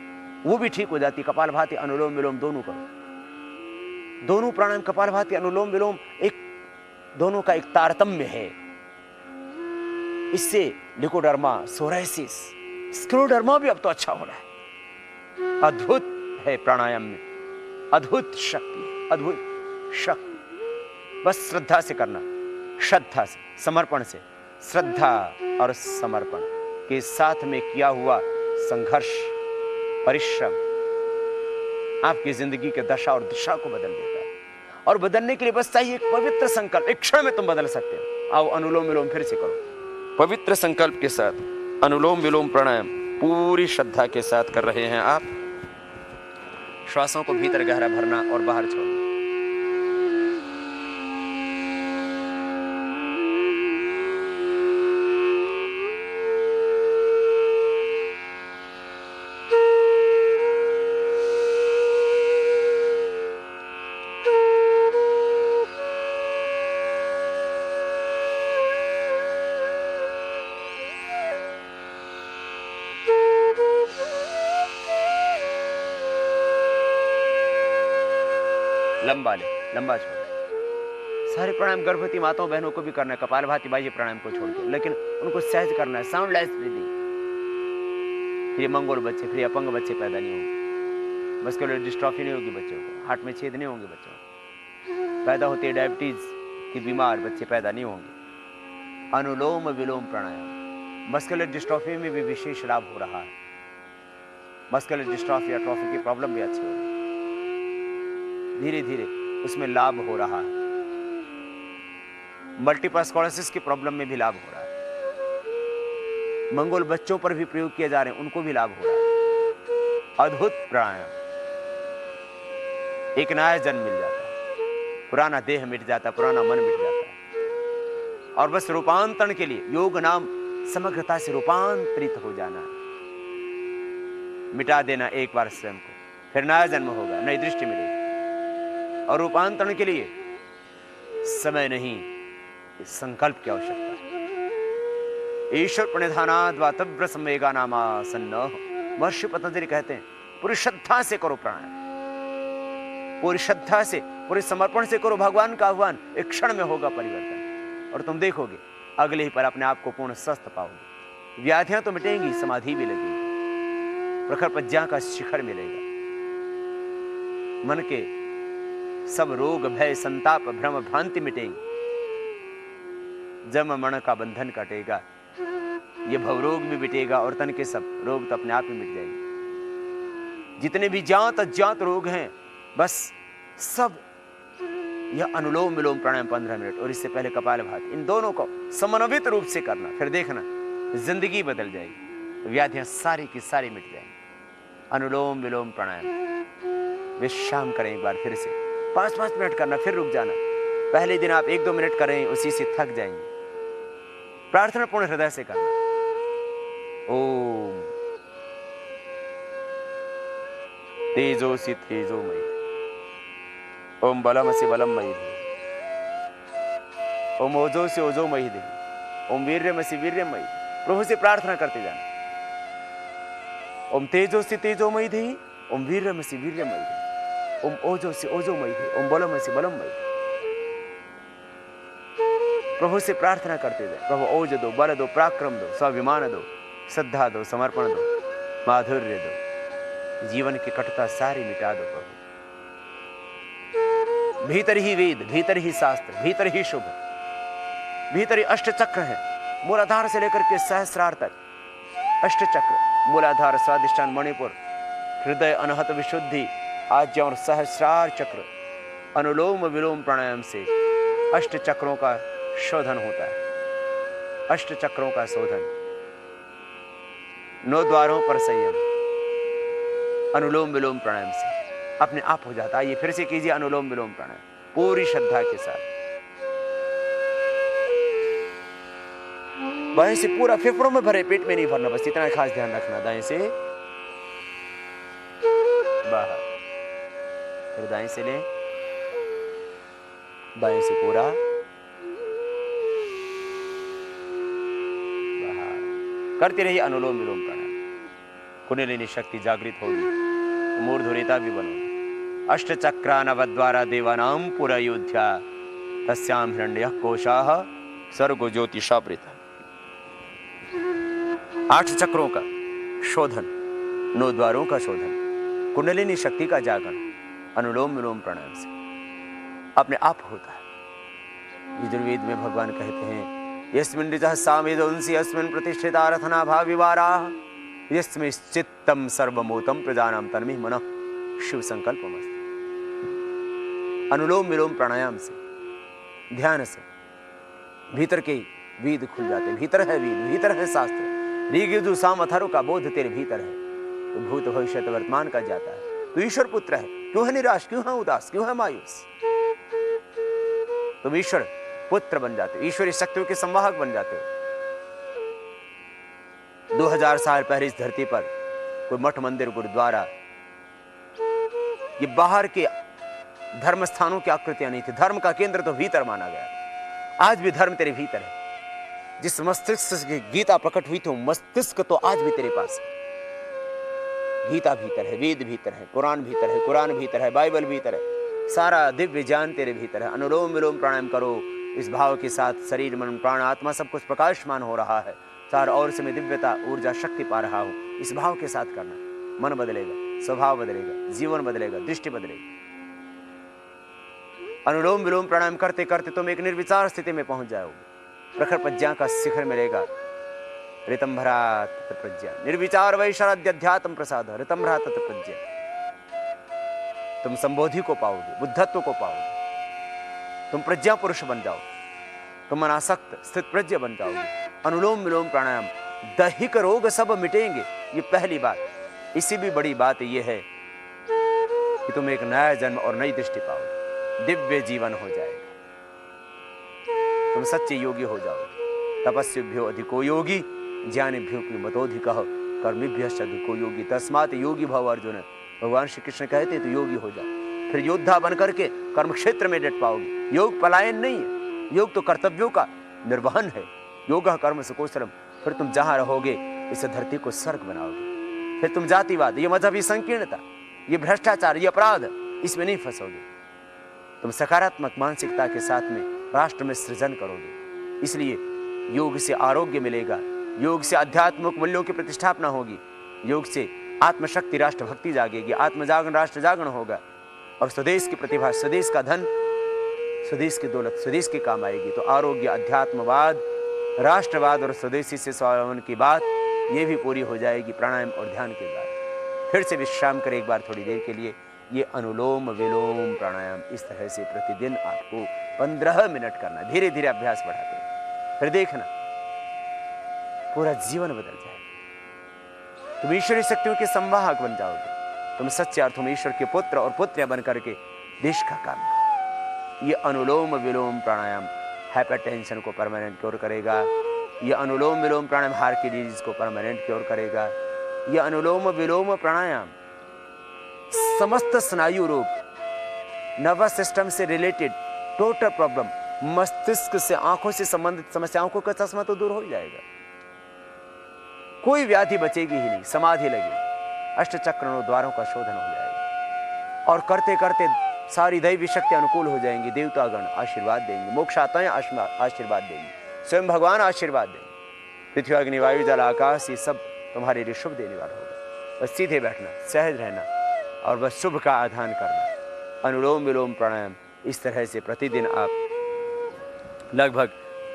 वो भी ठीक हो जाती है। कपालभाति अनुलोम विलोम दोनों करो, दोनों प्राणायाम कपालभाति अनुलोम विलोम एक दोनों का एक तारतम्य है। इससे लिकोडर्मा, सोरायसिस, स्क्लेरोडर्मा भी अब तो अच्छा हो रहा है। अद्भुत है प्राणायाम में, अद्भुत शक्ति, अद्भुत शक्ति। बस श्रद्धा से करना, श्रद्धा से, समर्पण से। श्रद्धा और समर्पण के साथ में किया हुआ संघर्ष, परिश्रम आपकी जिंदगी के दशा और दिशा को बदल देता है। और बदलने के लिए बस चाहिए एक पवित्र संकल्प। एक क्षण में तुम बदल सकते हो। आओ अनुलोम विलोम फिर से करो, पवित्र संकल्प के साथ अनुलोम विलोम प्राणायाम पूरी श्रद्धा के साथ कर रहे हैं आप। श्वासों को भीतर गहरा भरना और बाहर छोड़ना। लंबा ले, लंबा छोड़। सारे प्राणायाम गर्भवती माताओं बहनों को भी करना है, कपालभाति बाह्य प्राणायाम को छोड़ के, लेकिन उनको सहज करना है, साउंडलेस ब्रीदिंग। फिर ये मंगोल बच्चे, फिर अपंग बच्चे पैदा नहीं होंगे, मस्कुलर डिस्ट्रॉफी नहीं होगी बच्चों को, हार्ट में छेद नहीं होंगे बच्चों को, पैदा होते डायबिटीज की बीमार बच्चे पैदा नहीं होंगे। अनुलोम विलोम प्राणायाम मस्कुलर डिस्ट्रॉफी में भी विशेष लाभ हो रहा है। मस्कुलर डिस्ट्रॉफी या ट्रॉफी की प्रॉब्लम भी अच्छी हो रही है, धीरे धीरे उसमें लाभ हो रहा है। मल्टीपल स्क्लेरोसिस की प्रॉब्लम में भी लाभ हो रहा है। मंगोल बच्चों पर भी प्रयोग किए जा रहे हैं, उनको भी लाभ हो रहा है। अद्भुत प्राणायाम, एक नया जन्म मिल जाता है, पुराना देह मिट जाता है, पुराना मन मिट जाता है। और बस रूपांतरण के लिए योग नाम समग्रता से रूपांतरित हो जाना, मिटा देना एक बार स्वयं को, फिर नया जन्म होगा, नई दृष्टि मिलेगी। और रूपांतरण के लिए समय नहीं, संकल्प की आवश्यकता है। ईश्वर प्रणिधानाद वा तीव्र संवेगा नामासन्न। महर्षि पतंजलि कहते हैं पूरी श्रद्धा से करो प्राणायाम, पूरी श्रद्धा से, पूरे समर्पण से करो भगवान का आह्वान। एक क्षण में होगा परिवर्तन और तुम देखोगे अगले ही पर अपने आप को पूर्ण स्वस्थ पाओगे। व्याधियां तो मिटेंगी, समाधि भी लगेगी, प्रखर प्रज्ञा का शिखर मिलेगा, मन के सब रोग भय संताप भ्रम भ्रांति मिटेंगी, जम मरण का बंधन कटेगा, ये भवरोग भी मिटेगा और तन के सब रोग तो अपने आप ही मिट जाएंगे। जितने भी ज्ञात अज्ञात रोग हैं बस सब यह अनुलोम विलोम प्राणायाम 15 मिनट और इससे पहले कपालभाति, इन दोनों को समन्वित रूप से करना। फिर देखना जिंदगी बदल जाएगी, व्याधियां सारी की सारी मिट जाएंगी। अनुलोम विलोम प्राणायाम विश्राम करें एक बार, फिर से 5-5 मिनट करना, फिर रुक जाना। पहले दिन आप 1-2 मिनट करें, उसी से थक जाएंगे। प्रार्थना पूर्ण हृदय से करना। ओम तेजोसी तेजोमयी, ओम बलमसि बलमयी दे, ओम ओजोसी ओजोमयी दे, ओम वीर्यमसि वीर्यमयी। प्रभु से प्रार्थना करते जाना। ओम तेजोसी तेजोमयी दे, ओम वीर्यमसि वीर्यमयी दे, ओम ओजोसी ओजोमयी दे, ओम बलमसि बलमयी दे। प्रभु से प्रार्थना करते जाए, प्रभु ओज दो, बल दो, पराक्रम दो, स्वाभिमान दो, श्रद्धा दो, समर्पण दो, माधुर्य दो, जीवन की कटुता सारी मिटा दो प्रभु। भीतर ही वेद, भीतर ही शास्त्र, भीतर ही शुभ, भीतर ही अष्ट चक्र है, मूलाधार से लेकर के सहस्रार तक। अष्ट चक्र, मूलाधार, स्वादिष्ठान, मणिपुर, हृदय, अनहत विशुद्धि, आज्य और सहस्रार चक्र अनुलोम विलोम प्राणायाम से अष्ट चक्रों का शोधन होता है। अष्ट चक्रों का शोधन, 9 द्वारों पर संयम अनुलोम विलोम प्राणायाम से अपने आप हो जाता है। ये फिर से कीजिए अनुलोम विलोम प्राणायाम पूरी श्रद्धा के साथ। बाएं से पूरा फेफड़ों में भरे, पेट में नहीं भरना, बस इतना खास ध्यान रखना। दाएं से बाहर, फिर दाएं से लें, बाएं से पूरा बाहर। करते रहिए अनुलोम विलोम प्राणायाम। कुंडलिनी शक्ति जागृत होगी, मूर्धरेता भी बनोगी। अष्ट चक्रा नवद्वारा देवानां पुरयोध्या तस्यां हिरण्यः कोशाः सर्गो ज्योतिषावृतः। 8 चक्रों का शोधन, 9 द्वारों का शोधन, कुंडलिनी शक्ति का जागरण अनुलोम विलोम प्राणायाम से अपने आप होता है। यजुर्वेद में भगवान कहते हैं यस्मिन् ऋचः सामेदंसि यस्मिन् प्रतिष्ठिता रथना भाविवाराः यस्मिन् चित्तम सर्वमोतम प्रजानां तन्मे मनः शिव संकल्पमस्तु। अनुलोम विलोम प्राणायाम से, ध्यान से भीतर के वेद खुल जाते हैं। भीतर है वेद, भीतर है शास्त्र। ऋग यजुः साम अथर्व का बोध तेरे भीतर है। तो भूत भविष्य वर्तमान का जाता है। तो ईश्वर पुत्र है, क्यों है निराश, क्यों है उदास, क्यों है मायूस? तुम ईश्वर पुत्र बन जाते हो, ईश्वरी शक्तियों के संवाहक बन जाते हो। 2000 साल पहले इस धरती पर कोई मठ मंदिर गुरुद्वारा ये बाहर के धर्म स्थानों की आकृतियां नहीं थी। धर्म का केंद्र तो भीतर माना गया। आज भी धर्म तेरे भीतर है। जिस मस्तिष्क से गीता प्रकट हुई थी, मस्तिष्क तो आज भी तेरे पास है। गीता भीतर है, वेद भीतर है, पुराण भीतर है, कुरान भीतर है, बाइबल भीतर है, सारा दिव्य ज्ञान तेरे भीतर है। अनुलोम विलोम प्राणायाम करो इस भाव के साथ। शरीर मन प्राण आत्मा सब कुछ प्रकाशमान हो रहा है। चार और से मैं दिव्यता ऊर्जा शक्ति पा रहा हूं। इस भाव के साथ करना, मन बदलेगा, स्वभाव बदलेगा, जीवन बदलेगा, दृष्टि बदलेगी। अनुलोम विलोम प्राणायाम करते करते तुम एक निर्विचार स्थिति में पहुंच जाओगे। प्रखर प्रज्ञा का शिखर मिलेगा। ऋतंभरा तत्र प्रज्ञा निर्विचार वैशरद्यात्म प्रसाद ऋतंभरा तत्र प्रज्ञा। तुम संबोधि को पाओगे, बुद्धत्व को पाओगे। तुम प्रज्ञा पुरुष बन जाओ, तुम अनासक्त स्थित प्रज्ञा बन जाओगे। अनुलोम विलोम प्राणायाम दैहिक रोग सब मिटेंगे। ये पहली बात। इससे भी बड़ी बात यह है कि तुम एक नया जन्म और नई दृष्टि पाओगे। दिव्य जीवन हो जाएगा। तुम सच्चे योगी हो जाओगे। तपस्विभ्यो अधिको योगी ज्ञानिभ्यो मतोधिकः कर्मिभ्यश्च अधिको योगी तस्मात् योगी भव अर्जुन। भगवान श्री कृष्ण कहते तो योगी हो जाओ, फिर योद्धा बन करके कर्म क्षेत्र में डट पाओगे। योग पलायन नहीं है, योग तो कर्तव्यों का निर्वहन है। योग कर्म सुकोसरम। फिर तुम जहां रहोगे इस धरती को स्वर्ग बनाओगे। फिर तुम जातिवाद, ये मजहबी संकीर्णता, ये भ्रष्टाचार, ये अपराध, इसमें नहीं फंसोगे। तुम सकारात्मक मानसिकता के साथ में राष्ट्र में सृजन करोगे। इसलिए योग से आरोग्य मिलेगा, योग से आध्यात्मिक मूल्यों की प्रतिष्ठापना होगी, योग से आत्मशक्ति राष्ट्र भक्ति जागेगी, आत्मजागरण राष्ट्र जागरण होगा और स्वदेश की प्रतिभा, स्वदेश का धन, स्वदेश की दौलत स्वदेश के काम आएगी। तो आरोग्य, अध्यात्मवाद, राष्ट्रवाद और स्वदेशी से स्वावलंबन की बात ये भी पूरी हो जाएगी प्राणायाम और ध्यान के बाद। फिर से विश्राम करें एक बार थोड़ी देर के लिए। ये अनुलोम विलोम प्राणायाम इस तरह से प्रतिदिन आपको 15 मिनट करना, धीरे धीरे अभ्यास बढ़ाते हैं। फिर देखना पूरा जीवन बदल जाएगा। तुम ईश्वरी शक्तियों के संवाहक बन जाओगे। तुम सच्चे अर्थों में ईश्वर के पुत्र और पुत्रियां बन करके देश का काम करो। ये अनुलोम विलोम प्राणायाम हाइपरटेंशन को परमानेंट क्योर करेगा। ये अनुलोम विलोम प्राणायाम हार्ट की डिजीज को परमानेंट क्योर करेगा। ये अनुलोम विलोम प्राणायाम समस्त स्नायु रोग, नर्वस सिस्टम से रिलेटेड टोटल प्रॉब्लम, मस्तिष्क से आंखों से संबंधित समस्याओं को चश्मा तो दूर हो जाएगा। कोई व्याधि बचेगी ही नहीं, समाधि लगेगी, अष्टचक्र द्वारों का शोधन हो जाएगा। और करते करते सारी दैवी शक्ति अनुकूल हो जाएंगी। देवतागण आशीर्वाद देंगे, मोक्षात्माएं आशीर्वाद देंगी, स्वयं भगवान आशीर्वाद देंगे। पृथ्वी अग्नि वायु जल आकाश ये सब तुम्हारे लिए शुभ देने वाला होगा। बस सीधे बैठना, सहज रहना और बस शुभ का आधान करना। अनुलोम विलोम प्राणायाम इस तरह से प्रतिदिन आप लगभग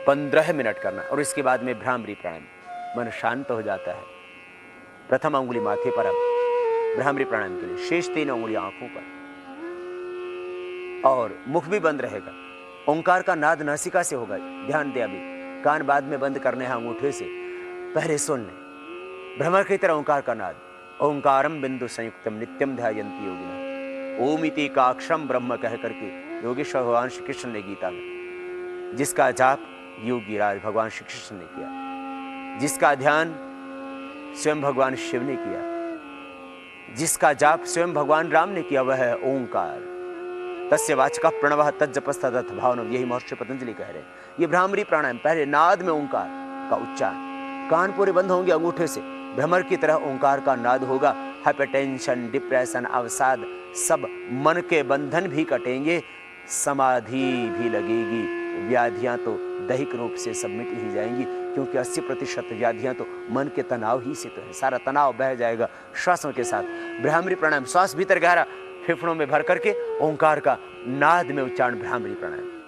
15 मिनट करना। और इसके बाद में भ्रामरी प्राणायाम, मन शांत हो जाता है। प्रथम अंगुली माथे पर अब भ्रामरी प्राणायाम के लिए। शेष 3 उंगलियां आंखों पर और मुख भी बंद रहेगा। ओंकार का नाद नासिका से होगा। ध्यान दे, अभी कान बाद में बंद करने हैं अंगूठे से, पहले सुन ले। भ्रमर की तरह ओंकार का नाद। ओंकारम बिंदु संयुक्तम नित्यम ध्यायन्ति योगिनः। ओम इति का अक्षरम ब्रह्म कह करके योगेश्वर भगवान श्री कृष्ण ने गीता में, जिसका जाप योगी राज भगवान श्री कृष्ण ने किया, जिसका ध्यान स्वयं भगवान शिव ने किया, जिसका जाप स्वयं भगवान राम ने किया, वह है ओंकार। तस्य वाचका प्रणवः तज्जपस्तदथ भावनम, यही महर्षि पतंजलि कह रहे हैं। ये भ्रामरी प्राणायाम, पहले नाद में ओंकार का उच्चारण, कान पूरे बंद होंगे अंगूठे से, भ्रमर की तरह ओंकार का नाद होगा। हाइपरटेंशन, डिप्रेशन, अवसाद, सब मन के बंधन भी कटेंगे, समाधि भी लगेगी। व्याधियां तो दैहिक रूप से सब मिट ही जाएंगी, क्योंकि 80% व्याधियां तो मन के तनाव ही से तो है। सारा तनाव बह जाएगा श्वासों के साथ। भ्रामरी प्राणायाम, श्वास भीतर गहरा फेफड़ों में भर करके ओंकार का नाद में उच्चारण, भ्रामरी प्राणायाम।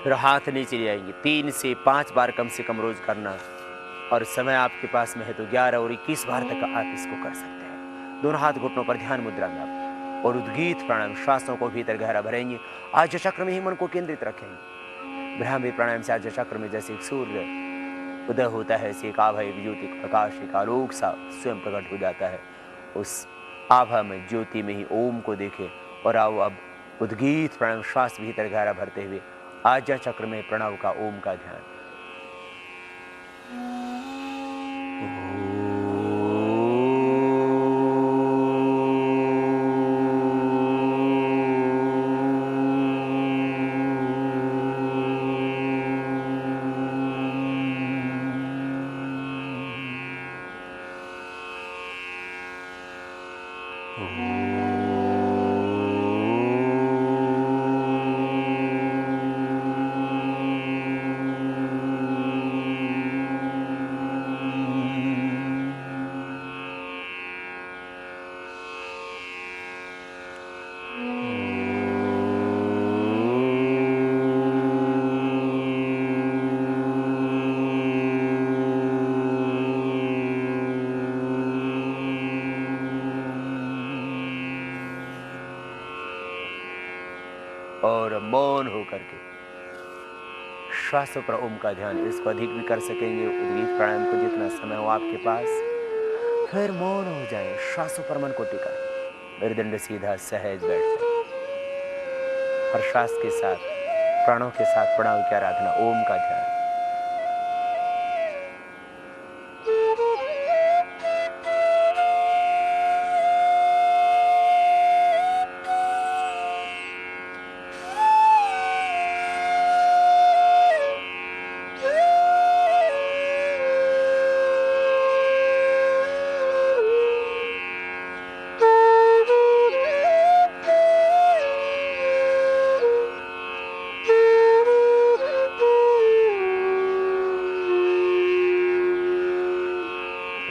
फिर हाथ नीचे ले आएंगे। 3 से 5 बार कम से कम रोज करना, और समय आपके पास में है तो 11 और 21 बार तक आप इसको कर सकते हैं। दोनों हाथ घुटनों पर, ध्यान मुद्रा में आप, और उद्गीत प्राणायाम, श्वासों को भीतर गहरा भरेंगे। आज्य चक्र में ही मन को केंद्रित रखेंगे। भ्रामरी प्राणायाम से आज्य चक्र में जैसे एक सूर्य उदय होता है, ऐसे एक आभा, एक ज्योति, प्रकाश, एक आलोक सा स्वयं प्रकट हो जाता है। उस आभा में, ज्योति में ही ओम को देखें। और आओ अब उद्गीत प्राणायाम, श्वास भीतर गहरा भरते हुए आज्या चक्र में प्रणव का, ओम का ध्यान। और मौन होकर के श्वासों पर ओम का ध्यान, इसको अधिक भी कर सकेंगे उद्गीत प्राणायाम को, जितना समय हो आपके पास। फिर मौन हो जाए, श्वासों पर मन को टिकाए, मेरुदंड सीधा सहज बैठ जाए। हर श्वास के साथ, प्राणों के साथ प्रणव की आराधना, ओम का ध्यान।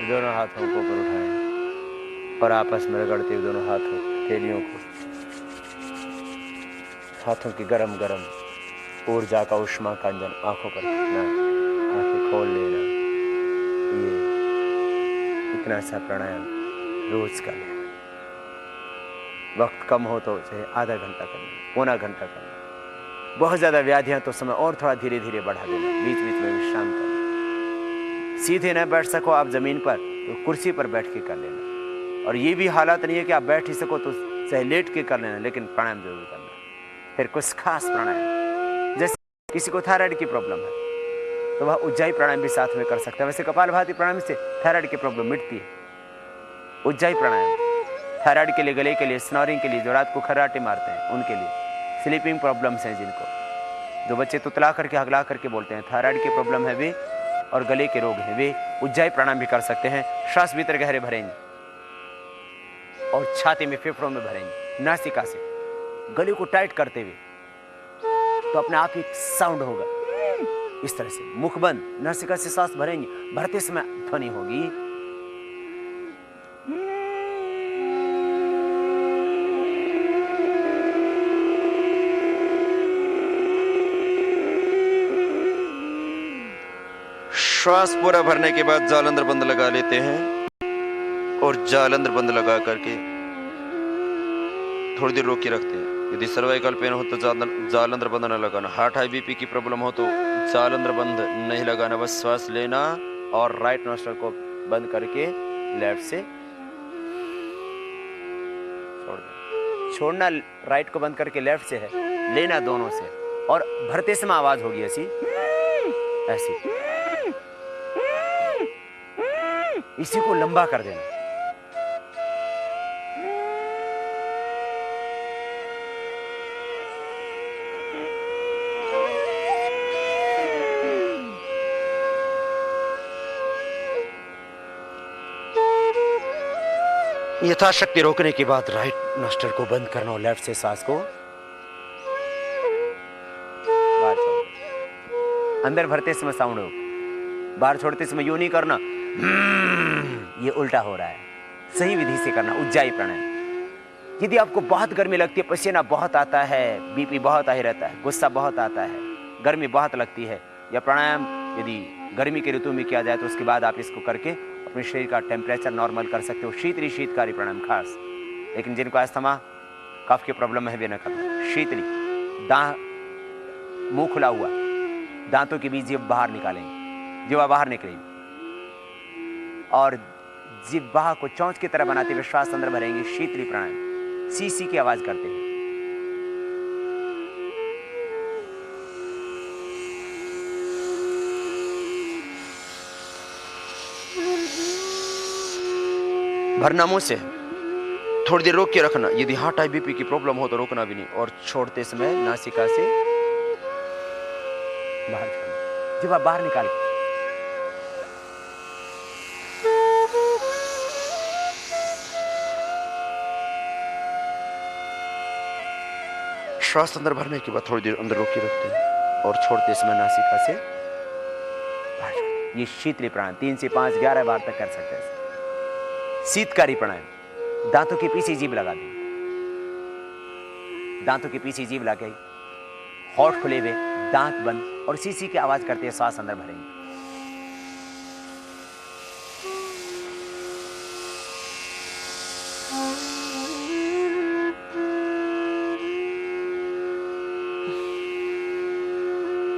दोनों हाथों को ऊपर उठाएं और आपस में रगड़ते हुए दोनों हाथों, हथेलियों को, हाथों की गरम गरम ऊर्जा का, उष्मा का अंजन आंखों पर रखना, आंखें खोल लेना। ये इतना सा प्राणायाम रोज का लेना। वक्त कम हो तो चाहे आधा घंटा करना, पौना घंटा करना, बहुत ज़्यादा व्याधियाँ तो समय और थोड़ा धीरे धीरे बढ़ा देना, बीच बीच में विश्राम करना। सीधे न बैठ सको आप ज़मीन पर तो कुर्सी पर बैठ के कर लेना, और ये भी हालात नहीं है कि आप बैठ ही सको तो चाहे लेट के कर लेना, लेकिन प्राणायाम जरूर करना। फिर कुछ खास प्राणायाम, जैसे किसी को थायराइड की प्रॉब्लम है तो वह उज्जाई प्राणायाम भी साथ में कर सकता है। वैसे कपालभाति प्राणायाम से थायराइड की प्रॉब्लम मिटती है। उज्जाई प्राणायाम थायराइड के लिए, गले के लिए, स्नोरिंग के लिए, जो रात को खर्राटे मारते हैं उनके लिए, स्लीपिंग प्रॉब्लम्स हैं जिनको, जो बच्चे तुतला करके हगला करके बोलते हैं, थायराइड की प्रॉब्लम है वे, और गले के रोग हैं वे उज्जाई प्राणायाम भी कर सकते हैं। श्वास भीतर गहरे भरेंगे और छाती में, फेफड़ों में भरेंगे, नासिका से गले को टाइट करते हुए, तो अपने आप ही साउंड होगा इस तरह से। मुख बंद, नासिका से सांस भरेंगे, भरते समय ध्वनि होगी। श्वास पूरा भरने के बाद जालंधर बंद लगा लेते हैं, और जालंधर बंद लगा करके थोड़ी देर रोक के रखते हैं। यदि सर्वाइकल पेन हो तो जालंधर बंद न लगाना। हार्ट हाई बीपी की प्रॉब्लम हो तो जालंधर बंद नहीं लगाना, बस श्वास लेना और राइट नोस्ट्रल को बंद करके लेफ्ट से छोड़ देना। छोड़ना राइट को बंद करके लेफ्ट से है, लेना दोनों से, और भरते समय आवाज होगी ऐसी ऐसी, इसी को लंबा कर देना। यथाशक्ति रोकने के बाद राइट नोस्ट्रल को बंद करना और लेफ्ट से सांस को बाहर छोड़ो। अंदर भरते समय साउंड हो, बाहर छोड़ते समय यूं नहीं करना, ये उल्टा हो रहा है। सही विधि से करना उज्जाई प्राणायाम। यदि आपको बहुत गर्मी लगती है, पसीना बहुत आता है, बीपी बहुत आ ही रहता है, गुस्सा बहुत आता है, गर्मी बहुत लगती है, या प्राणायाम यदि गर्मी के ऋतु में किया जाए तो उसके बाद आप इसको करके अपने शरीर का टेम्परेचर नॉर्मल कर सकते हो। शीतली शीतकारी प्राणायाम खास, लेकिन जिनको अस्थमा कफ की प्रॉब्लम है वे न करना। शीतली, मुंह खुला हुआ, दांतों के बीच जीभ बाहर निकालेंगे, जीवा बाहर निकलेगी, और जिह्वा को चोंच की तरह बनाते हुए श्वास अंदर भरेंगे। शीतली प्राणायाम, सी सी की आवाज करते हैं। भरना मुंह से, थोड़ी देर रोक के रखना। यदि हार्ट हाई बीपी की प्रॉब्लम हो तो रोकना भी नहीं, और छोड़ते समय नासिका से बाहर छोड़ना, जिह्वा बाहर निकाल। श्वास अंदर भरने के बाद थोड़ी देर अंदर रोक के रखते हैं, और छोड़ते समय नासिका से बाहर छोड़ते। ये शीतली प्राणायाम 3 से 5 11 बार तक कर सकते हैं। शीतकारी प्राणायाम, दांतों के पीछे जीभ लगा दें, दांतों के पीछे जीभ लगा के, होठ खुले हुए, दांत बंद, और सीसी की आवाज करते हैं, श्वास अंदर भरेंगे।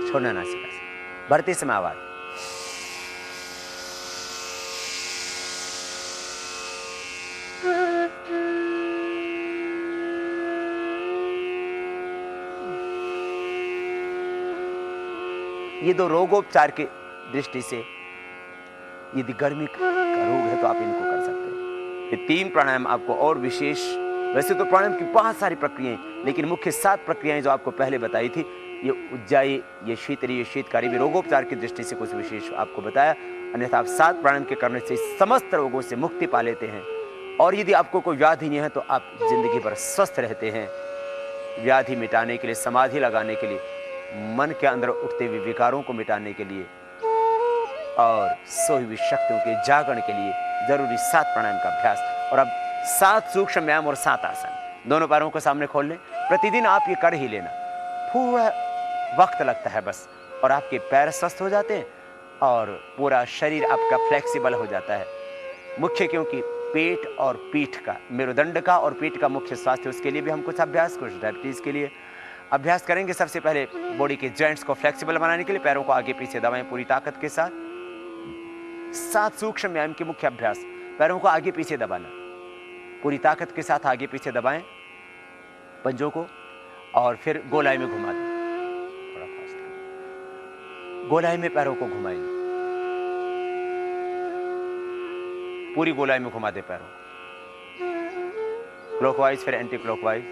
छोड़ना नासिका से, भरते समय आवाज। ये दो रोगोपचार की दृष्टि से, यदि गर्मी का रोग है तो आप इनको कर सकते हैं। ये 3 प्राणायाम आपको और विशेष, वैसे तो प्राणायाम की बहुत सारी प्रक्रियाएं, लेकिन मुख्य 7 प्रक्रियाएं जो आपको पहले बताई थी, ये उज्जाई, ये शीतली, ये शीतकारी, भी रोगोपचार की दृष्टि से कुछ विशेष आपको बताया। अन्यथा आप 7 प्राणायाम के करने से समस्त रोगों से मुक्ति पा लेते हैं। और यदि आपको कोई व्याधि नहीं है तो आप जिंदगी भर स्वस्थ रहते हैं। व्याधि मिटाने के लिए, समाधि लगाने के लिए, मन के अंदर उठते हुए विकारों को मिटाने के लिए, और सोई हुई शक्तियों के जागरण के लिए जरूरी 7 प्राणायाम का अभ्यास। और अब 7 सूक्ष्म व्यायाम और 7 आसन। दोनों पैरों को सामने खोल लें। प्रतिदिन आप ये कर ही लेना, थोड़ा वक्त लगता है बस, और आपके पैर स्वस्थ हो जाते हैं और पूरा शरीर आपका फ्लेक्सिबल हो जाता है। मुख्य क्योंकि पेट और पीठ का, मेरुदंड का और पीठ का मुख्य स्वास्थ्य, उसके लिए भी हम कुछ अभ्यास, कुछ डायबिटीज के लिए अभ्यास करेंगे सबसे पहले बॉडी के जॉइंट्स को फ्लेक्सिबल बनाने के लिए। पैरों को आगे पीछे दबाएं पूरी ताकत के साथ। 7 सूक्ष्म व्यायाम के मुख्य अभ्यास। पैरों को आगे पीछे दबाना, पूरी ताकत के साथ आगे पीछे दबाएं पंजों को, और फिर गोलाई में घुमा दें। थोड़ा फास्ट, गोलाई में पैरों को घुमाएंगे, पूरी गोलाई में घुमा दें पैरों को, क्लॉकवाइज फिर एंटी क्लॉकवाइज।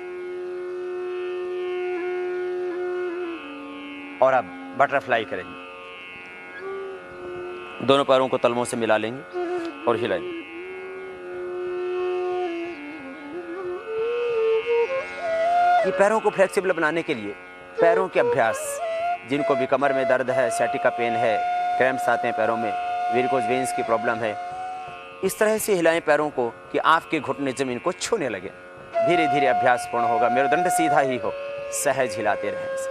और अब बटरफ्लाई करेंगे, दोनों पैरों को तलवों से मिला लेंगे और हिलाएंगे। ये पैरों को फ्लेक्सिबल बनाने के लिए पैरों के अभ्यास, जिनको भी कमर में दर्द है, सैटिका पेन है, क्रैम्प्स आते हैं पैरों में, वेरिकोज वेन्स की प्रॉब्लम है, इस तरह से हिलाएं पैरों को कि आपके घुटने जमीन को छूने लगे। धीरे धीरे अभ्यास पूर्ण होगा। मेरुदंड सीधा ही हो, सहज हिलाते रहें इसे।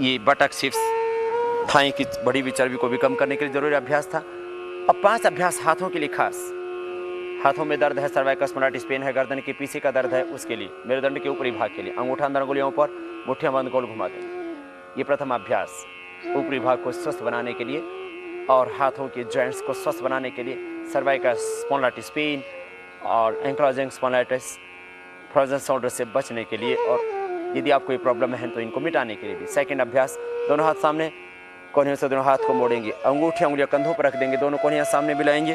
ये बटक सिप्स थाई की बढ़ी हुई चर्बी को भी कम करने के लिए जरूरी अभ्यास था। अब 5 अभ्यास हाथों के लिए खास। हाथों में दर्द है, सर्वाइकल स्पॉन्डिलाइटिस पेन है, गर्दन के पीछे का दर्द है, उसके लिए मेरुदंड के ऊपरी भाग के लिए अंगूठा अंदर अंगुलियों पर, मुट्ठियां बंद गोल घुमा देंगे। ये प्रथम अभ्यास ऊपरी भाग को स्वस्थ बनाने के लिए और हाथों के जॉइंट्स को स्वस्थ बनाने के लिए, सर्वाइकल स्पॉन्डिलाइटिस पेन और एंक्लोजिंग स्पॉन्डिलाइटिस, फ्रोजन शोल्डर से बचने के लिए, और यदि आपको ये प्रॉब्लम है तो इनको मिटाने के लिए भी। सेकंड अभ्यास, दोनों हाथ सामने, कोहनियों से दोनों हाथ को मोड़ेंगे, अंगूठे उंगलियां कंधों पर रख देंगे, दोनों कोहनियां सामने मिलाएंगे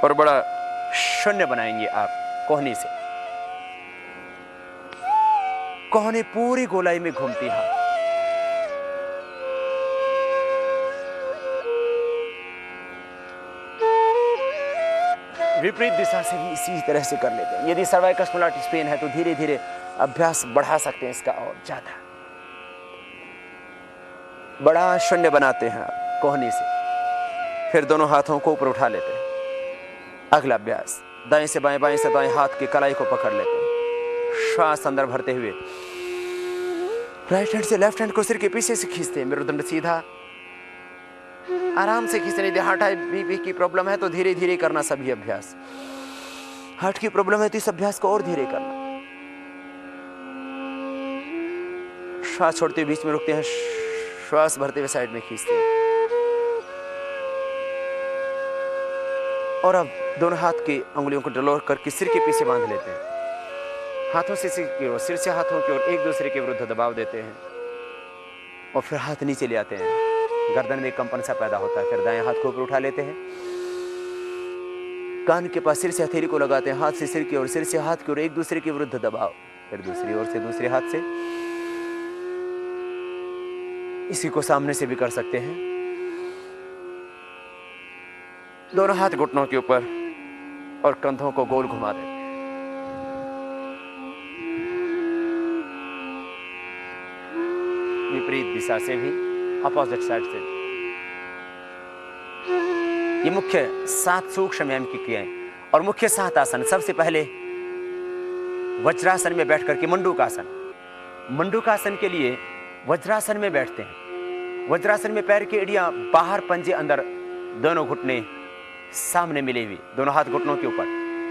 और बड़ा शून्य बनाएंगे आप कोहनी से। कोहनी पूरी गोलाई में घूमती है। विपरीत दिशा से भी इसी तरह से कर लेते हैं। यदि सर्वाइकल स्पॉन्डिलाइटिस पेन है तो धीरे धीरे अभ्यास बढ़ा सकते हैं इसका और ज्यादा। बड़ा शून्य बनाते हैं आप कोहनी से, फिर दोनों हाथों को ऊपर उठा लेते हैं। अगला अभ्यास, दाएं से बाएं, बाएं से दाएं हाथ की कलाई को पकड़ लेते हैं, श्वास अंदर भरते हुए राइट हैंड से लेफ्ट हैंड को सिर के पीछे से खींचते हैं। मेरुदंड सीधा, आराम से खींचने। यदि हार्ट बीपी की प्रॉब्लम है तो धीरे धीरे करना सभी अभ्यास। हार्ट की प्रॉब्लम है तो इस अभ्यास को और धीरे करना। श्वास छोड़ते हुए बीच में रुकते हैं, श्वास भरते हुए साइड में खींचते हैं। और अब दोनों हाथ की अंगुलियों को डलोर करके सिर के पीछे बांध लेते हैं। हाथों से सिर की ओर, सिर से हाथों की ओर एक दूसरे के विरुद्ध दबाव देते हैं और फिर हाथ नीचे ले आते हैं। गर्दन में कंपन सा पैदा होता है। फिर दाएं हाथ को ऊपर उठा लेते हैं, कान के पास सिर से हथेली को लगाते हैं, हाथ से सिर की ओर, सिर से हाथ की ओर, एक दूसरे के विरुद्ध दबाव। फिर दूसरी ओर से दूसरे हाथ से, इसी को सामने से भी कर सकते हैं। दोनों हाथ घुटनों के ऊपर और कंधों को गोल घुमा दें। विपरीत दिशा से भी, अपोजिट साइड से भी। ये मुख्य 7 सूक्ष्म व्यायाम की क्रियाएं और मुख्य 7 आसन। सबसे पहले वज्रासन में बैठ करके मंडूकासन। मंडूकासन के लिए वज्रासन में बैठते हैं। वज्रासन में पैर की एड़ियां बाहर, पंजे अंदर, दोनों घुटने सामने मिले हुए, दोनों हाथ घुटनों के ऊपर।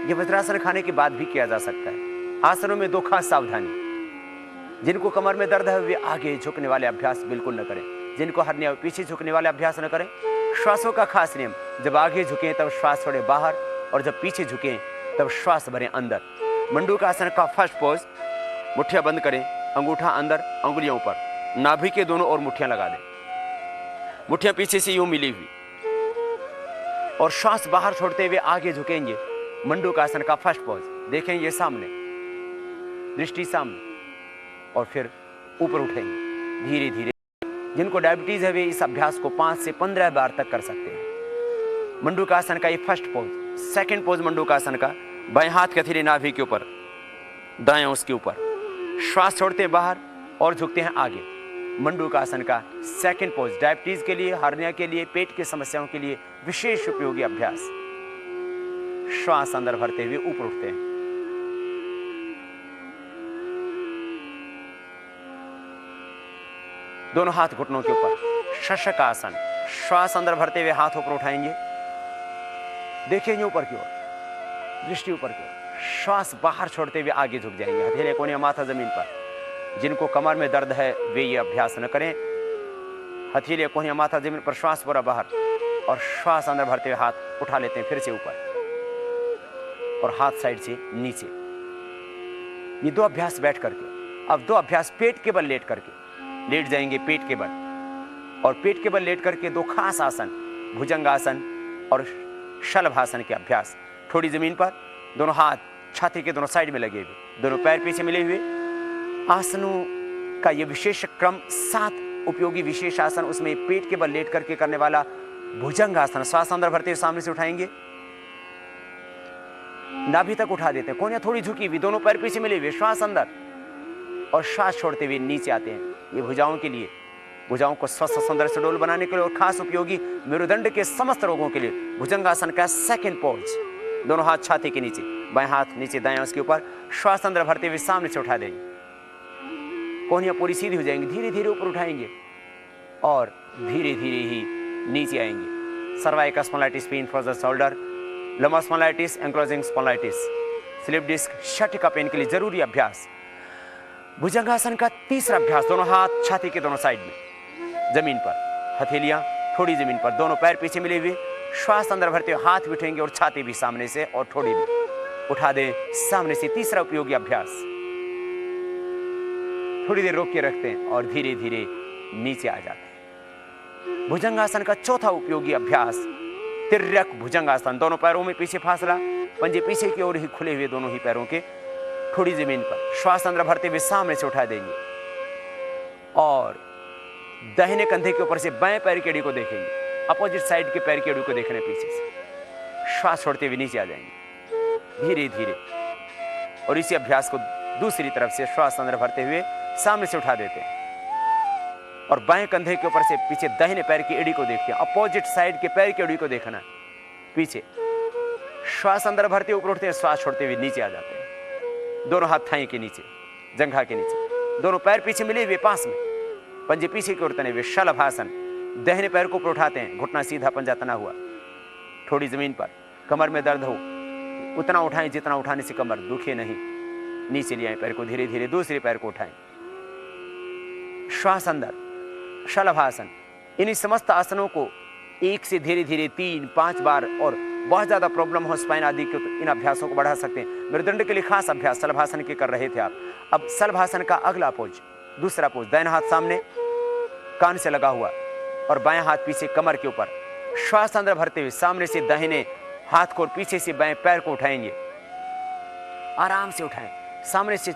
यह वज्रासन खाने के बाद भी किया जा सकता है। आसनों में 2 खास सावधानी। जिनको कमर में दर्द है वे आगे झुकने वाले अभ्यास बिल्कुल न करें। जिनको हर्निया पीछे झुकने वाले अभ्यास न करें। श्वासों का खास नियम, जब आगे झुकें तब श्वास छोड़े बाहर, और जब पीछे झुकें तब श्वास भरें अंदर। मंडूकासन का फर्स्ट पोज, मुट्ठियां बंद करें, अंगूठा अंदर, अंगुलियों ऊपर, नाभि के दोनों ओर मुट्ठियां लगा दें, मुट्ठियां पीछे से यूं मिली हुई, और श्वास बाहर छोड़ते हुए आगे झुकेंगे। मंडूकासन का फर्स्ट पोज, देखेंगे सामने, दृष्टि सामने, और फिर ऊपर उठेंगे धीरे धीरे। जिनको डायबिटीज है वे इस अभ्यास को 5 से 15 बार तक कर सकते हैं। मंडूकासन का ये फर्स्ट पोज। सेकंड पोज मंडूकासन का, बाएं हाथ की हथेली नाभि के ऊपर, दाएं उसके ऊपर, श्वास छोड़ते हैं बाहर और झुकते हैं आगे। मंडूकासन का सेकंड पोज डायबिटीज के लिए, हार्निया के लिए, पेट की समस्याओं के लिए विशेष उपयोगी अभ्यास। श्वास अंदर भरते हुए ऊपर उठते हैं। दोनों हाथ घुटनों के ऊपर, शशक आसन। श्वास अंदर भरते हुए हाथ ऊपर उठाएंगे, देखेंगे ऊपर की ओर, दृष्टि ऊपर की ओर। श्वास बाहर छोड़ते हुए आगे झुक जाएंगे, हथेली कोहनियां माथा जमीन पर। जिनको कमर में दर्द है वे ये अभ्यास न करें। हथेलियां, कोहनियां, माथा जमीन पर, श्वास पूरा बाहर और श्वास अंदर भरते हुए हाथ उठा लेते हैं फिर से ऊपर और हाथ साइड से नीचे। ये 2 अभ्यास बैठ करके। अब 2 अभ्यास पेट के बल लेट करके। लेट जाएंगे पेट के बल, और पेट के बल लेट करके 2 खास आसन, भुजंगासन और शलभासन के अभ्यास। थोड़ी जमीन पर, दोनों हाथ छाती के दोनों साइड में लगे हुए, दोनों पैर पीछे मिले हुए। आसनों का ये विशेष क्रम 7 उपयोगी विशेष आसन, उसमें पेट के बल लेट करके करने वाला भुजंगासन। श्वास अंदर भरते हुए सामने से उठाएंगे, नाभि तक उठा देते हैं, कोहनियां थोड़ी झुकी हुई, दोनों पैर पीछे मिले हुए, श्वास अंदर और श्वास छोड़ते हुए नीचे आते हैं। ये भुजाओं के लिए, भुजाओं को स्वस्थ सुंदर सुडौल बनाने के लिए और खास उपयोगी मेरुदंड के समस्त रोगों के लिए भुजंगासन का सेकंड पोज। दोनों हाथ छाती के नीचे, बाएं हाथ नीचे, दाएं उसके ऊपर, श्वास अंदर भरते हुए सामने से उठा देंगे। कोहनियां पूरी सीधी हो जाएंगी, धीरे धीरे ऊपर उठाएंगे और धीरे धीरे ही नीचे आएंगे। Cervical spondylitis, pain for the shoulder, lumbar spondylitis, ankylosing spondylitis, slip disc, sciatica pain के लिए जरूरी अभ्यास। भुजंगासन का तीसरा अभ्यास, दोनों हाथ छाती के दोनों साइड में, जमीन पर, हथेलियां थोड़ी जमीन पर, दोनों पैर पीछे मिले हुए, श्वास अंदर भरते हुए हाथ भी उठेंगे और छाती भी सामने से और थोड़ी भी उठा दे सामने से। तीसरा उपयोगी अभ्यास। थोड़ी देर रोक के रखते हैं और धीरे धीरे नीचे आ जाते हैं। भुजंगासन का चौथा उपयोगी अभ्यास, तिर्यक भुजंगासन। दोनों पैरों में पीछे फासला, पंजे पीछे की ओर ही खुले हुए, दोनों ही पैरों के, थोड़ी जमीन पर, श्वास अंदर भरते हुए सामने से उठा देंगे और दाहिने कंधे के ऊपर से बाएं पैर की एड़ी को देखेंगे, अपोजिट साइड के पैर की एड़ी को देख रहे हैं पीछे से। श्वास छोड़ते हुए नीचे आ जाएंगे धीरे धीरे, और इसी अभ्यास को दूसरी तरफ से श्वास अंदर भरते हुए सामने से उठा देते हैं और बाएं कंधे के ऊपर से पीछे दाहिने पैर की एड़ी को देखते हैं, अपोजिट साइड के पैर की एड़ी को देखना है पीछे। श्वास अंदर भरते ऊपर उठते हैं, श्वास छोड़ते हुए नीचे आ जाते हैं। दोनों हाथ थाई के नीचे, जंघा के नीचे, दोनों पैर पीछे मिले हुए पास में, पंजे पीछे की ओर तने हुए, शलभासन। दाहिने पैर को ऊपर उठाते हैं, घुटना सीधा, पंजा तना हुआ, थोड़ी जमीन पर। कमर में दर्द हो उतना उठाएं जितना उठाने से कमर दुखे नहीं। नीचे ले आए पैर को, धीरे धीरे दूसरे पैर को उठाएं, श्वास अंदर, शलभासन। इन्हीं समस्त आसनों को एक से धीरे धीरे 3-5 बार, और बहुत ज्यादा प्रॉब्लम हो स्पाइन आदि की तो इन अभ्यासों को बढ़ा सकते हैं। मेरुदंड के लिए खास अभ्यास शलभासन के कर रहे थे आप। अब शलभासन का अगला पोज, दूसरा पोज, दाहिना हाथ सामने कान से लगा हुआ और बाएं हाथ पीछे कमर के ऊपर, श्वास अंदर भरते हुए सामने से दाहिने हाथ को और पीछे से बाएं पैर को उठाएंगे, आराम से उठाएं। सामने से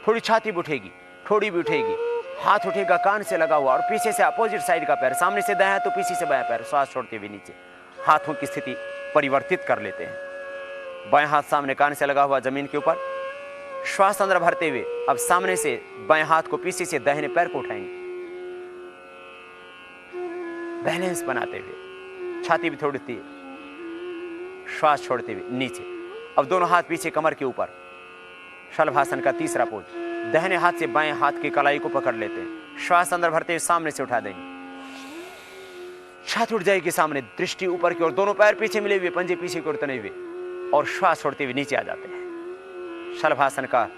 थोड़ी छाती भी उठेगी, थोड़ी भी उठेगी, हाथ उठेगा कान से लगा हुआ और पीछे से अपोजिट साइड का पैर, सामने से दायां तो पीछे से बायां पैर, श्वास छोड़ते हुए नीचे। हाथों की स्थिति परिवर्तित कर लेते हैं। बाएं हाथ सामने कान से लगा हुआ जमीन के ऊपर, श्वास अंदर भरते हुए अब सामने से बाएं हाथ को पीछे से दाहिने पैर को उठाएंगे, बैलेंस बनाते हुए, छाती भी थोड़ी सी, श्वास छोड़ते हुए नीचे। अब दोनों हाथ पीछे कमर के ऊपर, शलभासन का तीसरा पोज, दाहिने हाथ से बाएं हाथ की कलाई को पकड़ लेते हैं, श्वास अंदर भरते हुए सामने से उठा देंगे, छाती उठ जाएगी सामने, दृष्टि ऊपर की ओर, दोनों पैर पीछे मिले हुए, पंजे पीछे की ओर तने हुए और श्वास छोड़ते हुए नीचे आ जाते हैं। शलभासन का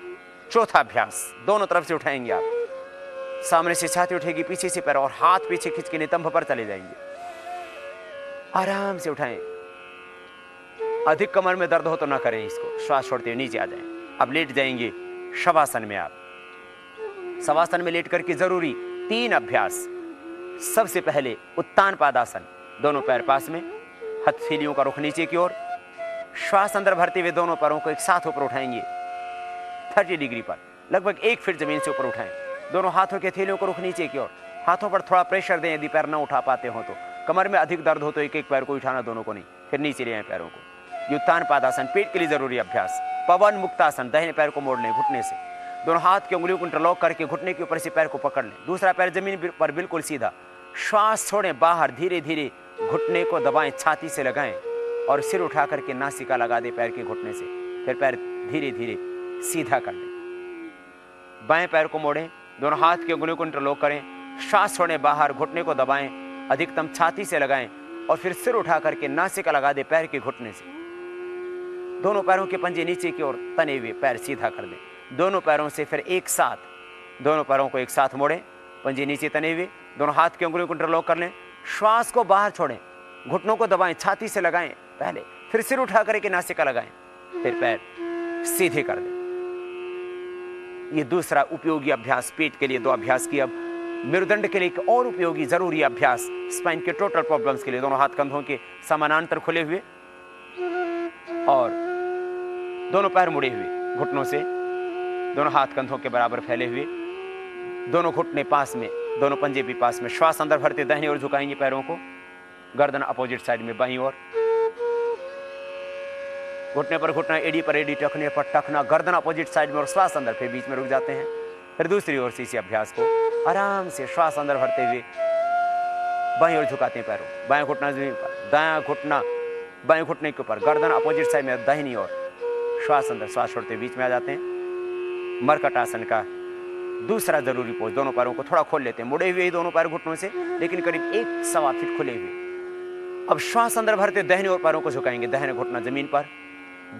चौथा अभ्यास, दोनों तरफ से उठाएंगे आप, सामने से छाती उठेगी, पीछे से पैर और हाथ पीछे खींच के नितंब पर चले जाएंगे। आराम से उठाएं, अधिक कमर में दर्द हो तो ना करें इसको, श्वास छोड़ते हुए नीचे आ जाएं। अब लेट जाएंगे शवासन में। आप शवासन में लेट करके जरूरी 3 अभ्यास। सबसे पहले उत्तान पादासन, दोनों पैर पास में, हथेलियों का रुख नीचे की ओर, श्वास अंदर भरते हुए दोनों पैरों को एक साथ ऊपर उठाएंगे 30 डिग्री पर, लगभग 1 फीट जमीन से ऊपर उठाएं। दोनों हाथों के हथेलियों को रुख नीचे की ओर, हाथों पर थोड़ा प्रेशर दें। यदि पैर न उठा पाते हो तो, कमर में अधिक दर्द हो तो एक पैर को उठाना, दोनों को नहीं, फिर नीचे ले आए पैरों को। उत्तान पादासन पेट के लिए जरूरी अभ्यास। पवन मुक्तासन, दाहिने पैर को मोड़ लें घुटने से, दोनों हाथ की उंगलियों को इंटरलॉक करके घुटने के ऊपर से पैर को पकड़ लें, दूसरा पैर जमीन पर बिल्कुल सीधा, श्वास छोड़ें बाहर, धीरे धीरे घुटने को दबाएं, छाती से लगाएं और सिर उठा करके नासिका लगा दें पैर के घुटने से, फिर पैर धीरे धीरे सीधा कर लें। बाएं पैर को मोड़ें, दोनों हाथ की उंगलियों को इंटरलॉक करें, श्वास छोड़ें बाहर, घुटने को दबाएं, अधिकतम छाती से लगाएं और फिर सिर उठा करके नासिका लगा दें पैर के घुटने से। दोनों पैरों के पंजे नीचे की ओर तने हुए, पैर सीधा कर दें। दोनों पैरों से फिर एक साथ दोनों पैरों को एक साथ मोड़ें, पंजे नीचे तने हुए, दोनों हाथ की उंगलियों को इंटरलॉक कर लें, श्वास को बाहर छोड़ें, घुटनों को दबाएं, छाती से लगाएं पहले, फिर सिर उठा करके नासिका लगाएं, फिर पैर सीधे कर दें। ये दूसरा उपयोगी अभ्यास पेट के लिए 2 अभ्यास किए। अब मेरुदंड के लिए एक और उपयोगी जरूरी अभ्यास स्पाइन के टोटल प्रॉब्लम्स के लिए, दोनों हाथ कंधों के समानांतर खुले हुए और दोनों पैर मुड़े हुए, घुटनों से दोनों हाथ कंधों के बराबर फैले हुए, दोनों घुटने पास में, दोनों पंजे भी पास में। श्वास अंदर भरते दाहिनी ओर झुकाएंगे पैरों को, गर्दन अपोजिट साइड में बाईं ओर, घुटने पर घुटना, एडी पर एडी, टखने पर टखना, गर्दन अपोजिट साइड में और श्वास अंदर, फिर बीच में रुक जाते हैं। फिर दूसरी ओर से इसी अभ्यास को आराम से श्वास अंदर भरते हुए बाईं ओर झुकाते हैं पैरों, बाएं घुटना जमीन पर, दायां घुटना बाएं घुटने के ऊपर, गर्दन अपोजिट साइड में दाहिनी ओर, श्वास अंदर, श्वास छोड़ते बीच में आ जाते हैं। मरकट आसन का दूसरा जरूरी पोज, दोनों पैरों को थोड़ा खोल लेते हैं, मुड़े हुए ही दोनों पैर घुटनों से, लेकिन करीब 1-1.25 फीट खुले हुए। अब श्वास अंदर भरते दाहिने ओर पैरों को झुकाएंगे, दाहिने घुटना जमीन पर,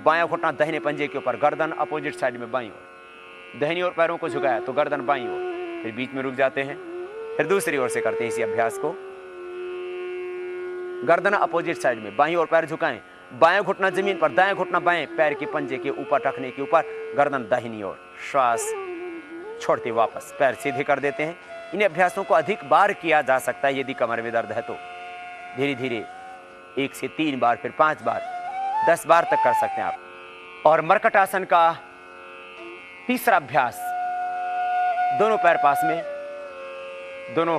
बायां घुटना दाहिने पंजे के ऊपर, गर्दन अपोजिट साइड में बाईं ओर, दाहिनी ओर पैरों को झुकाया तो गर्दन बाईं ओर, फिर बीच में रुक जाते हैं। फिर दूसरी ओर से करते हैं इसी अभ्यास को, गर्दन अपोजिट साइड में, बाईं ओर पैर झुकाएं, बायां घुटना जमीन पर, दायां घुटना बाएं पैर के पंजे के ऊपर, टखने के ऊपर, गर्दन दाहिनी ओर, श्वास छोड़ते वापस पैर सीधे कर देते हैं। इन अभ्यासों को अधिक बार किया जा सकता है यदि कमर में दर्द है तो, धीरे धीरे 1 से 3 बार, फिर 5 बार, 10 बार तक कर सकते हैं आप। और मरकट आसन का तीसरा अभ्यास, दोनों पैर पास में, दोनों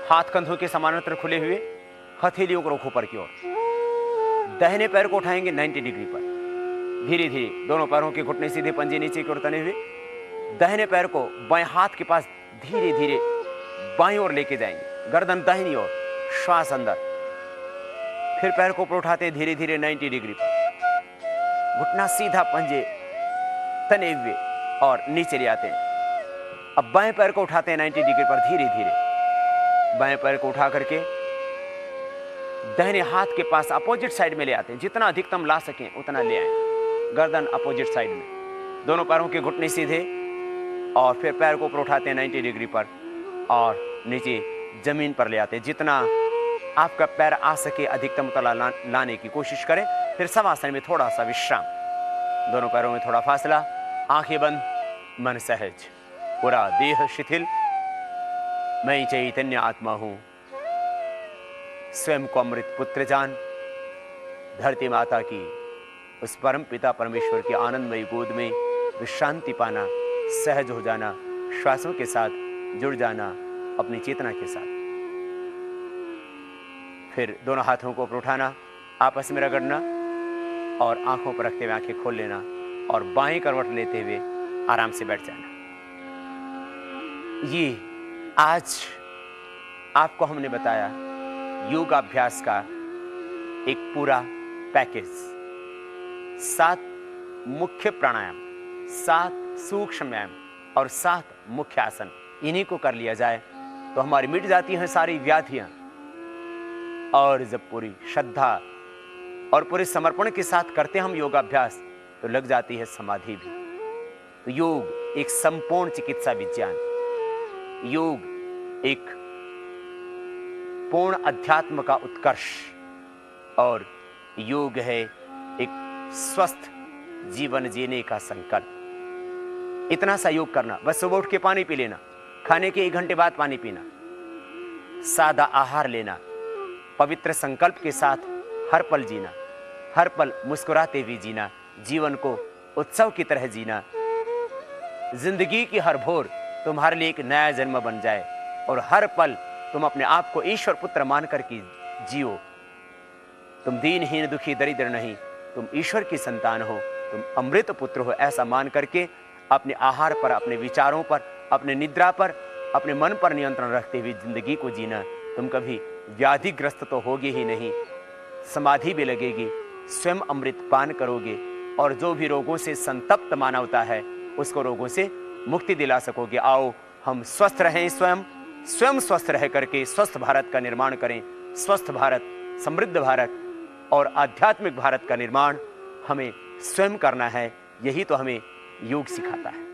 हाथ कंधों के समानांतर खुले हुए, हथेलियों को रखो ऊपर की ओर, दाहिने पैर को उठाएंगे 90 डिग्री पर, धीरे धीरे दोनों पैरों के घुटने सीधे, पंजे नीचे की ओर तने हुए, दाहिने पैर को बाएं हाथ के पास धीरे धीरे बाईं ओर लेके जाएंगे, गर्दन दाहिनी ओर, श्वास अंदर, फिर पैर को ऊपर उठाते हैं धीरे धीरे 90 डिग्री पर, घुटना सीधा, पंजे तने हुए और नीचे ले आते हैं। अब बाएं पैर को उठाते हैं 90 डिग्री पर, धीरे धीरे बाएं पैर को उठा करके दाहिने हाथ के पास अपोजिट साइड में ले आते हैं, जितना अधिकतम ला सकें उतना ले आए, गर्दन अपोजिट साइड में, दोनों पैरों के घुटने सीधे और फिर पैर को ऊपर उठाते हैं 90 डिग्री पर और नीचे जमीन पर ले आते हैं। जितना आपका पैर आ सके अधिकतम तला लाने की कोशिश करें। फिर शवासन में थोड़ा सा विश्राम, दोनों पैरों में थोड़ा फासला, आंखें बंद, मन सहज, पूरा देह शिथिल। मैं चैतन्य आत्मा हूं, स्वयं को अमृत पुत्र जान, धरती माता की उस परम पिता परमेश्वर की आनंदमयी गोद में विश्रांति पाना, सहज हो जाना, श्वासों के साथ जुड़ जाना अपनी चेतना के साथ। फिर दोनों हाथों को ऊपर उठाना, आपस में रगड़ना और आंखों पर रखते हुए आंखें खोल लेना और बाएं करवट लेते हुए आराम से बैठ जाना। ये आज आपको हमने बताया योगाभ्यास का एक पूरा पैकेज, 7 मुख्य प्राणायाम, 7 सूक्ष्म व्यायाम और 7 मुख्य आसन। इन्हीं को कर लिया जाए तो हमारी मिट जाती हैं सारी व्याधियां, और जब पूरी श्रद्धा और पूरे समर्पण के साथ करते हम योगाभ्यास तो लग जाती है समाधि भी। तो योग एक संपूर्ण चिकित्सा विज्ञान, योग एक पूर्ण अध्यात्म का उत्कर्ष, और योग है एक स्वस्थ जीवन जीने का संकल्प। इतना सा योग करना, बस सुबह उठ के पानी पी लेना, खाने के 1 घंटे बाद पानी पीना, सादा आहार लेना, पवित्र संकल्प के साथ हर पल जीना, हर पल मुस्कुराते हुए जीना, जीवन को उत्सव की तरह जीना। जिंदगी की हर भोर तुम्हारे लिए एक नया जन्म बन जाए और हर पल तुम अपने आप को ईश्वर पुत्र मानकर के जियो। तुम दीनहीन दुखी दरिद्र नहीं, तुम ईश्वर की संतान हो, तुम अमृत पुत्र हो, ऐसा मान करके अपने आहार पर, अपने विचारों पर, अपने निद्रा पर, अपने मन पर नियंत्रण रखते हुए जिंदगी को जीना। तुम कभी व्याधिग्रस्त तो होगे ही नहीं, समाधि भी लगेगी, स्वयं अमृत पान करोगे और जो भी रोगों से संतप्त मानवता है उसको रोगों से मुक्ति दिला सकोगे। आओ हम स्वस्थ रहें, स्वयं स्वस्थ रह करके स्वस्थ भारत का निर्माण करें। स्वस्थ भारत, समृद्ध भारत और आध्यात्मिक भारत का निर्माण हमें स्वयं करना है। यही तो हमें योग सिखाता है।